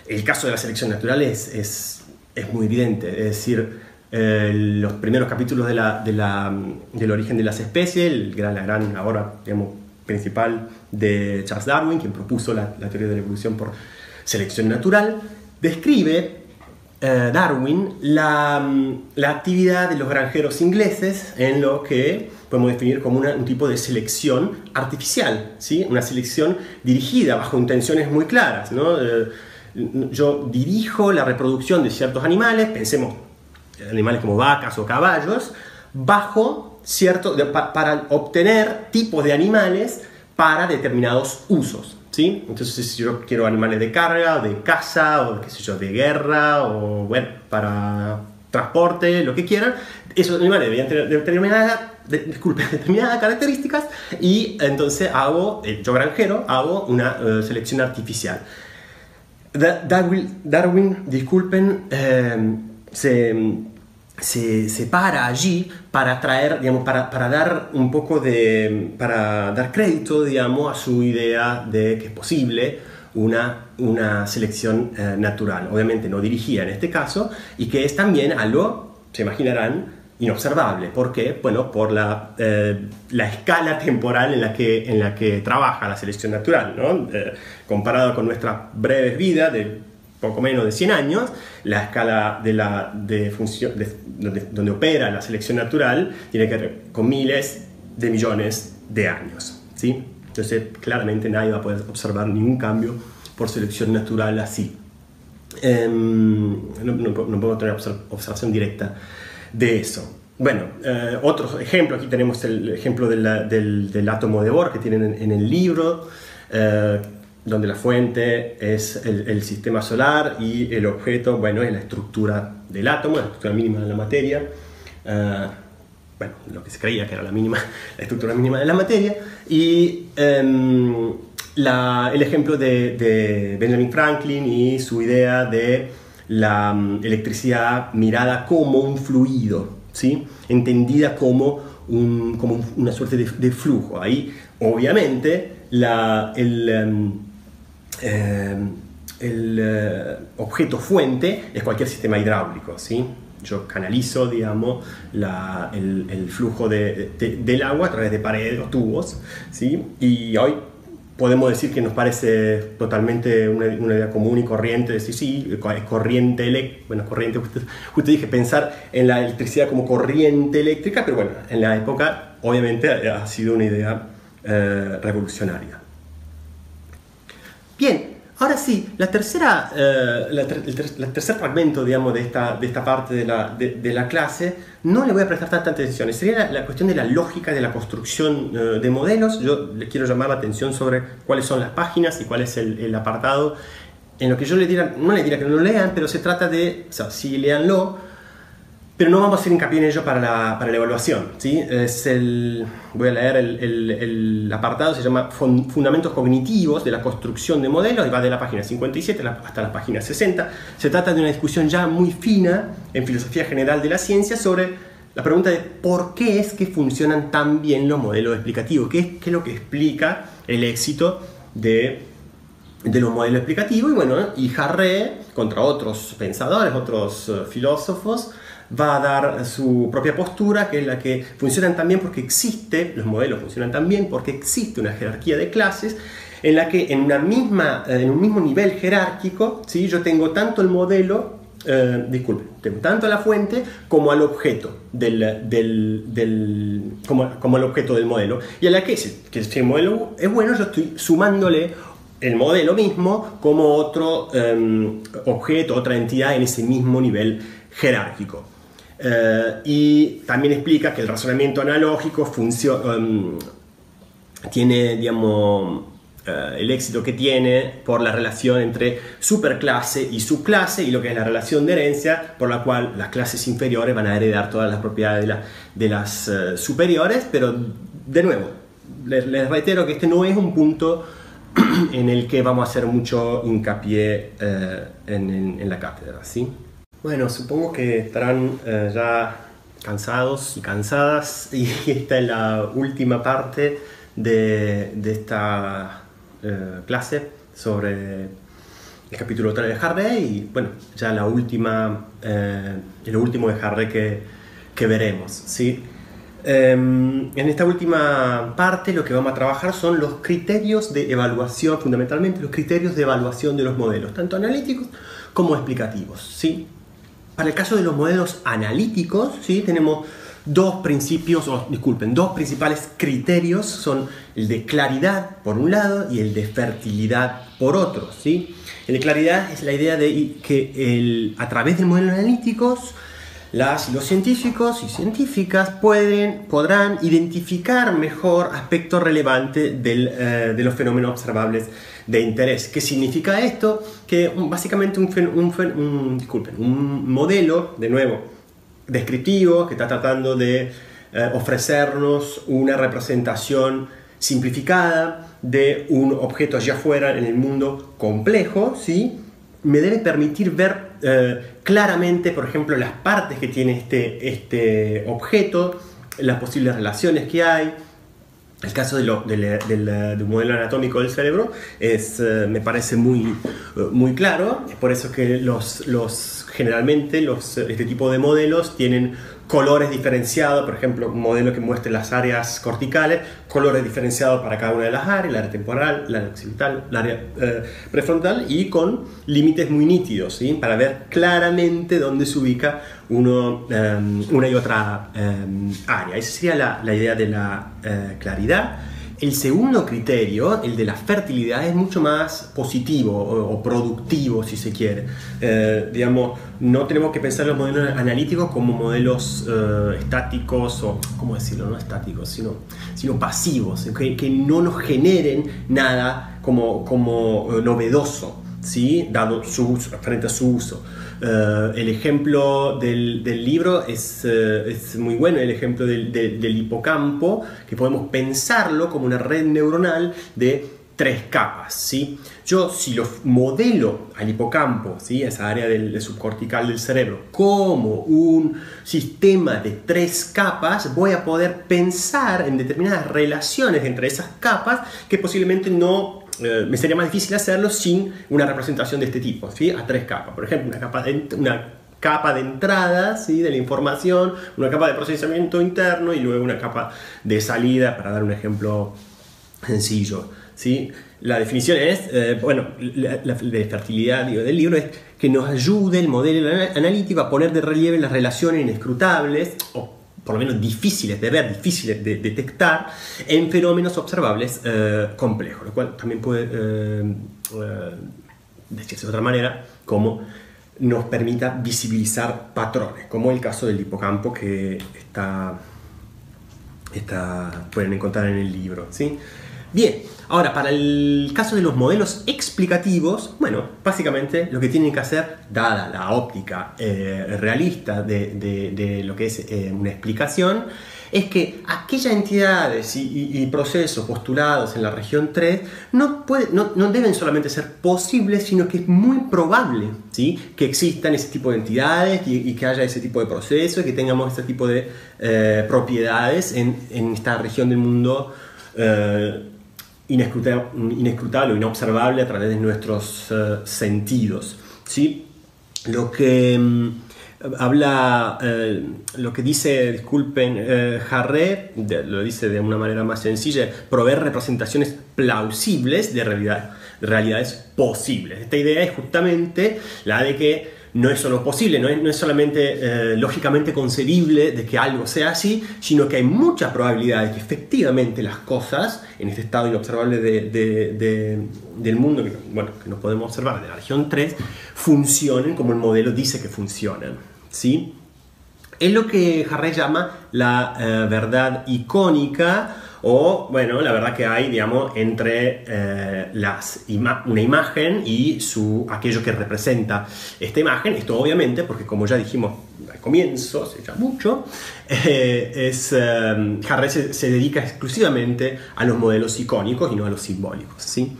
Speaker 1: El caso de la selección natural es muy evidente, es decir, los primeros capítulos del origen de las especies, la gran ahora, digamos, principal de Charles Darwin, quien propuso la teoría de la evolución por selección natural, describe Darwin la actividad de los granjeros ingleses en lo que podemos definir como un tipo de selección artificial, ¿sí? Una selección dirigida bajo intenciones muy claras, ¿no? Yo dirijo la reproducción de ciertos animales, pensemos animales como vacas o caballos, para obtener tipos de animales para determinados usos, ¿sí? Entonces, si yo quiero animales de carga, o de caza, o qué sé yo, de guerra, o bueno, para transporte, lo que quieran, esos animales deberían tener determinadas características, y entonces yo granjero, hago una selección artificial. Darwin, disculpen, se para allí para traer, digamos, para dar un poco para dar crédito, digamos, a su idea de que es posible una selección natural, obviamente no dirigida en este caso, y que es también algo, se imaginarán, inobservable. ¿Por qué? Bueno, por la escala temporal en la que trabaja la selección natural, ¿no? Comparado con nuestras breves vidas de poco menos de 100 años, la escala donde opera la selección natural tiene que ver con miles de millones de años, ¿sí? Entonces, claramente nadie va a poder observar ningún cambio por selección natural así. No puedo tener observación directa de eso. Bueno, otro ejemplo, aquí tenemos el ejemplo del átomo de Bohr que tienen en el libro, donde la fuente es el sistema solar y el objeto, bueno, es la estructura del átomo, la estructura mínima de la materia. Bueno, lo que se creía que era la estructura mínima de la materia. Y el ejemplo de Benjamin Franklin y su idea de la electricidad mirada como un fluido, ¿sí? Entendida como una suerte de flujo. Ahí, obviamente, el objeto fuente es cualquier sistema hidráulico, ¿sí? Yo canalizo, digamos, el flujo del agua a través de paredes o tubos, ¿sí? Y hoy podemos decir que nos parece totalmente una idea común y corriente, decir, sí, es corriente eléctrica, bueno, corriente, justo dije, pensar en la electricidad como corriente eléctrica, pero bueno, en la época, obviamente, ha sido una idea revolucionaria. Bien, ahora sí, el tercer fragmento, digamos, de esta parte de la clase, no le voy a prestar tanta atención. Sería la cuestión de la lógica de la construcción de modelos. Yo les quiero llamar la atención sobre cuáles son las páginas y cuál es el apartado. En lo que yo no les diría que no lo lean, pero se trata de, o sea, sí, léanlo, pero no vamos a hacer hincapié en ello para la evaluación, ¿sí? Voy a leer el apartado, se llama Fundamentos Cognitivos de la Construcción de Modelos, y va de la página 57 hasta la página 60. Se trata de una discusión ya muy fina en filosofía general de la ciencia sobre la pregunta de por qué es que funcionan tan bien los modelos explicativos, qué es lo que explica el éxito de los modelos explicativos. Y bueno, y Harré, contra otros pensadores, otros filósofos, va a dar su propia postura, que es la que funcionan también porque los modelos funcionan también porque existe una jerarquía de clases en la que en un mismo nivel jerárquico, ¿sí? Yo tengo tanto el modelo, tengo tanto a la fuente como al objeto como al objeto del modelo, y a la que si el modelo es bueno, yo estoy sumándole el modelo mismo como otro objeto, otra entidad en ese mismo nivel jerárquico. Y también explica que el razonamiento analógico tiene, digamos, el éxito que tiene por la relación entre superclase y subclase, y lo que es la relación de herencia, por la cual las clases inferiores van a heredar todas las propiedades de las superiores. Pero de nuevo, les reitero que este no es un punto en el que vamos a hacer mucho hincapié en la cátedra, ¿sí? Bueno, supongo que estarán ya cansados y cansadas, y esta es la última parte de esta clase sobre el capítulo 3 de Harré, y bueno, ya lo último de Harré que veremos, ¿sí? En esta última parte lo que vamos a trabajar son los criterios de evaluación, fundamentalmente los criterios de evaluación de los modelos, tanto analíticos como explicativos, ¿sí? Para el caso de los modelos analíticos, ¿sí?, tenemos dos principales criterios, son el de claridad por un lado y el de fertilidad por otro, ¿sí? El de claridad es la idea de que a través de modelos analíticos los científicos y científicas podrán identificar mejor aspectos relevantes de los fenómenos observables de interés. ¿Qué significa esto? Que básicamente un modelo, de nuevo, descriptivo, que está tratando de ofrecernos una representación simplificada de un objeto allá afuera en el mundo complejo, ¿sí?, me debe permitir ver claramente, por ejemplo, las partes que tiene este objeto, las posibles relaciones que hay. El caso del modelo anatómico del cerebro me parece muy claro. Es por eso que generalmente este tipo de modelos tienen colores diferenciados. Por ejemplo, un modelo que muestre las áreas corticales, colores diferenciados para cada una de las áreas, el área temporal, el área occipital, el área prefrontal, y con límites muy nítidos, ¿sí?, para ver claramente dónde se ubica una y otra área. Esa sería la idea de la claridad. El segundo criterio, el de la fertilidad, es mucho más positivo o productivo, si se quiere. Digamos, no tenemos que pensar los modelos analíticos como modelos estáticos, o, ¿cómo decirlo? No estáticos, sino pasivos, que no nos generen nada como novedoso, ¿sí?, dado frente a su uso. El ejemplo del libro es muy bueno, el ejemplo del hipocampo, que podemos pensarlo como una red neuronal de 3 capas, ¿sí? Yo, si lo modelo al hipocampo, ¿sí?, esa área del subcortical del cerebro, como un sistema de 3 capas, voy a poder pensar en determinadas relaciones entre esas capas que posiblemente me sería más difícil hacerlo sin una representación de este tipo, ¿sí?, a 3 capas. Por ejemplo, una capa de entrada, ¿sí?, de la información, una capa de procesamiento interno y luego una capa de salida, para dar un ejemplo sencillo, ¿sí? La definición es, la de fertilidad del libro es que nos ayude el modelo analítico a poner de relieve las relaciones inescrutables, o por lo menos difíciles de ver, difíciles de detectar, en fenómenos observables complejos, lo cual también puede decirse de otra manera, como nos permita visibilizar patrones, como el caso del hipocampo que pueden encontrar en el libro, ¿sí? Bien, ahora para el caso de los modelos explicativos, bueno, básicamente lo que tienen que hacer, dada la óptica realista de lo que es una explicación, es que aquellas entidades y procesos postulados en la región 3 no deben solamente ser posibles, sino que es muy probable, ¿sí?, que existan ese tipo de entidades y que haya ese tipo de procesos, que tengamos ese tipo de propiedades en esta región del mundo inescrutable o inobservable a través de nuestros sentidos, ¿sí? Lo que lo que dice, disculpen, Harré, lo dice de una manera más sencilla, proveer representaciones plausibles de realidades posibles. Esta idea es justamente la de que no es solo posible, no es solamente lógicamente concebible de que algo sea así, sino que hay muchas probabilidades de que efectivamente las cosas en este estado inobservable del mundo, que no podemos observar, de la región 3, funcionen como el modelo dice que funcionan, ¿sí? Es lo que Harré llama la verdad icónica, o, bueno, la verdad que hay, digamos, entre una imagen y aquello que representa esta imagen. Esto obviamente, porque como ya dijimos al comienzo, hace ya mucho, Harrell se dedica exclusivamente a los modelos icónicos y no a los simbólicos, ¿sí?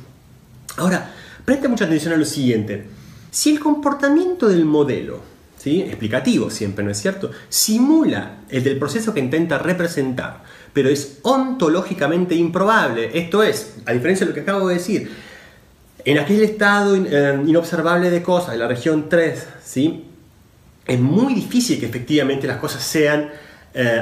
Speaker 1: Ahora, presta mucha atención a lo siguiente. Si el comportamiento del modelo, ¿sí?, explicativo siempre, ¿no es cierto?, simula el del proceso que intenta representar, pero es ontológicamente improbable, esto es, a diferencia de lo que acabo de decir, en aquel estado inobservable de cosas, de la región 3, ¿sí?, es muy difícil que efectivamente las cosas sean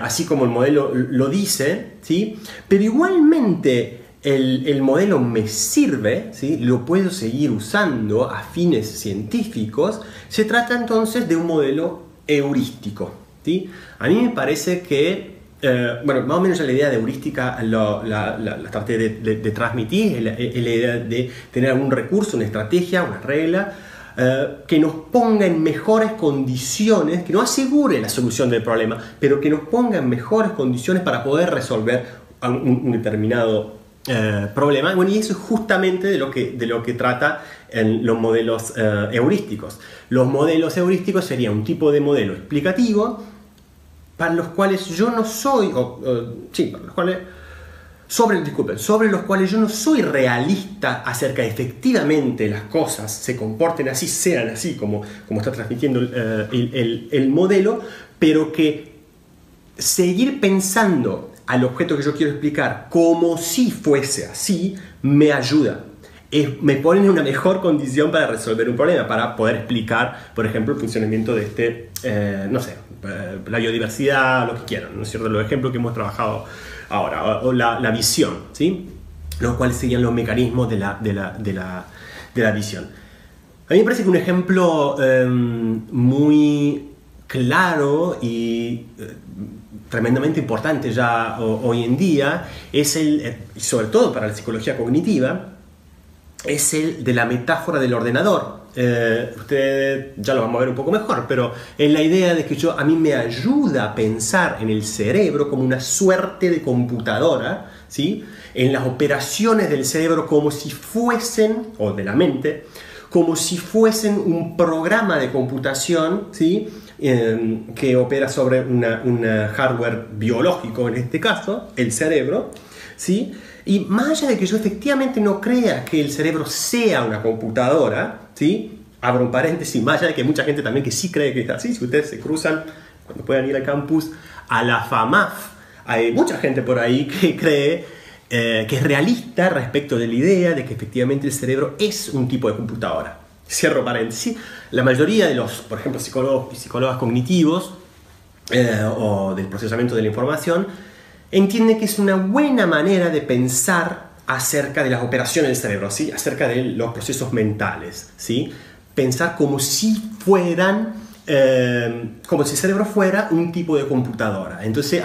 Speaker 1: así como el modelo lo dice, ¿sí?, pero igualmente el modelo me sirve, ¿sí?, lo puedo seguir usando a fines científicos. Se trata entonces de un modelo heurístico, ¿sí? A mí me parece que, bueno, más o menos ya la idea de heurística la traté de transmitir, es la idea de tener algún recurso, una estrategia, una regla, que nos ponga en mejores condiciones, que no asegure la solución del problema, pero que nos ponga en mejores condiciones para poder resolver un determinado problema. Bueno, y eso es justamente de lo que trata en los modelos heurísticos. Los modelos heurísticos serían un tipo de modelo explicativo para los cuales yo no soy, sobre los cuales yo no soy realista acerca de efectivamente las cosas se comporten así, sean así como está transmitiendo el modelo, pero que seguir pensando al objeto que yo quiero explicar como si fuese así me ayuda. Me pone en una mejor condición para resolver un problema, para poder explicar, por ejemplo, el funcionamiento de la biodiversidad, lo que quieran, ¿no es cierto? Los ejemplos que hemos trabajado ahora, o la visión, ¿sí?, los cuales serían los mecanismos de la visión. A mí me parece que un ejemplo muy claro y tremendamente importante ya hoy en día es sobre todo para la psicología cognitiva, es el de la metáfora del ordenador. Usted ya lo vamos a ver un poco mejor, pero es la idea de que a mí me ayuda a pensar en el cerebro como una suerte de computadora, ¿sí?, en las operaciones del cerebro como si fuesen, o de la mente, como si fuesen un programa de computación, ¿sí?, que opera sobre un hardware biológico, en este caso, el cerebro, ¿sí? Y más allá de que yo efectivamente no crea que el cerebro sea una computadora, ¿sí?, abro un paréntesis, más allá de que hay mucha gente también que sí cree que es así. Si ustedes se cruzan, cuando puedan ir al campus, a la FAMAF, hay mucha gente por ahí que cree que es realista respecto de la idea de que efectivamente el cerebro es un tipo de computadora. Cierro paréntesis. La mayoría de los, por ejemplo, psicólogos y psicólogas cognitivos o del procesamiento de la información entienden que es una buena manera de pensar acerca de las operaciones del cerebro, ¿sí?, acerca de los procesos mentales, ¿sí?, pensar como si fueran, como si el cerebro fuera un tipo de computadora. Entonces,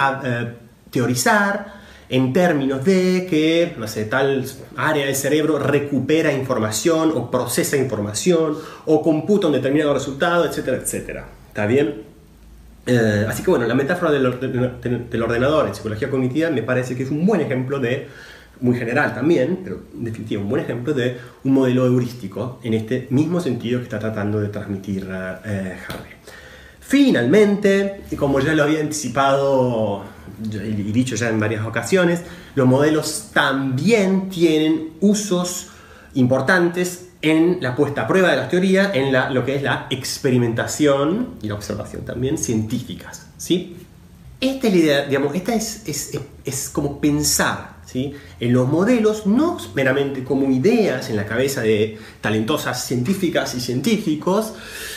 Speaker 1: teorizar en términos de que, no sé, tal área del cerebro recupera información o procesa información o computa un determinado resultado, etcétera, etcétera. ¿Está bien? Así que bueno, la metáfora del ordenador en psicología cognitiva me parece que es un buen ejemplo muy general también, pero en definitiva un buen ejemplo de un modelo heurístico en este mismo sentido que está tratando de transmitir Harrell. Finalmente, como ya lo había anticipado y dicho ya en varias ocasiones, los modelos también tienen usos importantes en la puesta a prueba de las teorías, en lo que es la experimentación y la observación también científicas, ¿sí? Esta es la idea, digamos, esta es como pensar, ¿sí?, en los modelos no meramente como ideas en la cabeza de talentosas científicas y científicos,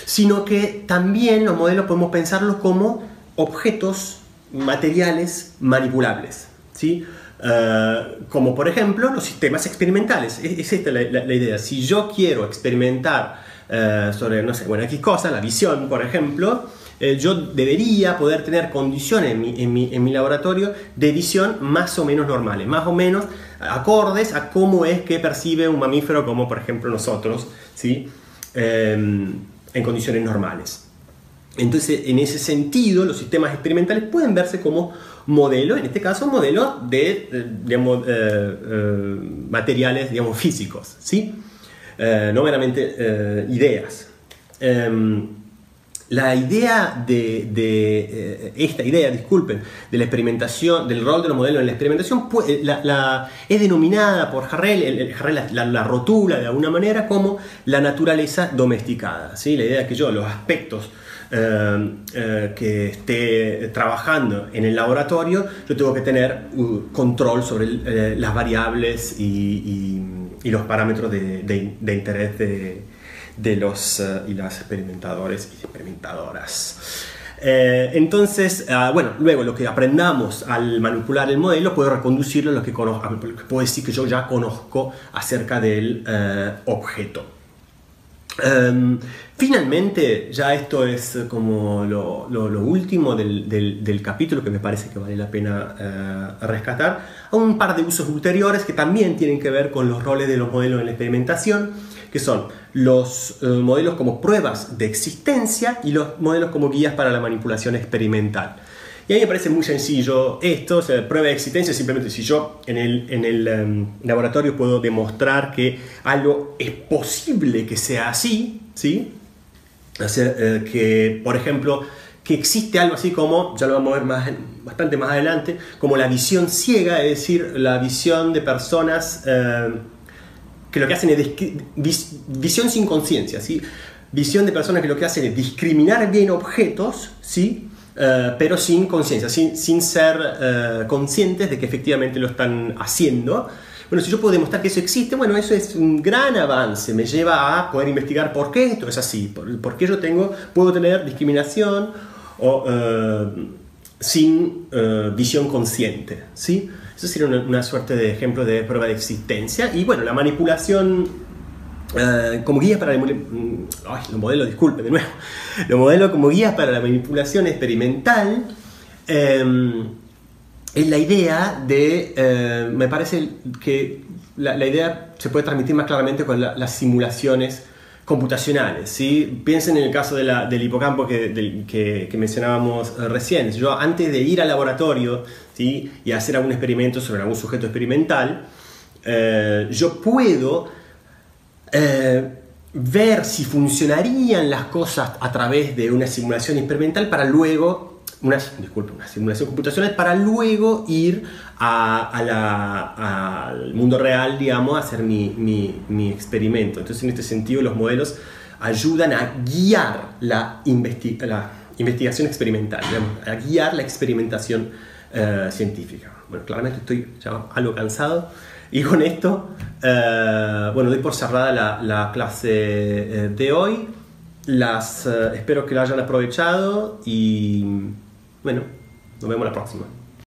Speaker 1: sino que también los modelos podemos pensarlos como objetos materiales manipulables, ¿sí? Como por ejemplo los sistemas experimentales. Es esta la idea. Si yo quiero experimentar sobre, no sé, bueno, X cosa, la visión, por ejemplo, yo debería poder tener condiciones en mi laboratorio de visión más o menos normales, más o menos acordes a cómo es que percibe un mamífero como por ejemplo nosotros, ¿sí?, en condiciones normales. Entonces, en ese sentido, los sistemas experimentales pueden verse como modelos, en este caso, modelos de digamos, materiales, digamos, físicos, ¿sí? No meramente ideas. La idea esta idea, disculpen, de la experimentación, del rol de los modelos en la experimentación, es denominada por Harrell, la rotula de alguna manera como la naturaleza domesticada, ¿sí? La idea es que yo, los aspectos que esté trabajando en el laboratorio, yo tengo que tener control sobre las variables y los parámetros de interés de los y las experimentadores y experimentadoras. Entonces, bueno, luego lo que aprendamos al manipular el modelo puedo reconducirlo a lo que conozco, puedo decir que yo ya conozco acerca del objeto. Finalmente, ya esto es como lo último del capítulo, que me parece que vale la pena rescatar, a un par de usos ulteriores que también tienen que ver con los roles de los modelos en la experimentación, que son los modelos como pruebas de existencia y los modelos como guías para la manipulación experimental. Y a mí me parece muy sencillo esto, o sea, prueba de existencia simplemente si yo en el laboratorio puedo demostrar que algo es posible que sea así, ¿sí? O sea, que, por ejemplo, que existe algo así como, ya lo vamos a ver bastante más adelante, como la visión ciega, es decir, la visión de personas que lo que hacen es visión sin conciencia, ¿sí? Visión de personas que lo que hacen es discriminar bien objetos, ¿sí? Pero sin conciencia, sin ser conscientes de que efectivamente lo están haciendo. Bueno, si yo puedo demostrar que eso existe, bueno, eso es un gran avance, me lleva a poder investigar por qué esto es así, por qué yo puedo tener discriminación sin visión consciente, ¿sí? Eso sería una suerte de ejemplo de prueba de existencia. Y bueno, la manipulación como guía para los modelos, disculpen de nuevo, los modelos como guías para la manipulación experimental es la idea de, me parece que la idea se puede transmitir más claramente con las simulaciones computacionales, ¿sí? Piensen en el caso del hipocampo que mencionábamos recién. Yo antes de ir al laboratorio, ¿sí? Y hacer algún experimento sobre algún sujeto experimental, yo puedo ver si funcionarían las cosas a través de una simulación experimental para luego, una simulación computacional para luego ir al mundo real, digamos, a hacer mi experimento. Entonces, en este sentido, los modelos ayudan a guiar la investigación experimental, digamos, a guiar la experimentación científica. Bueno, claramente estoy ya algo cansado. Y con esto, bueno, doy por cerrada la clase de hoy. Espero que la hayan aprovechado y, bueno, nos vemos la próxima.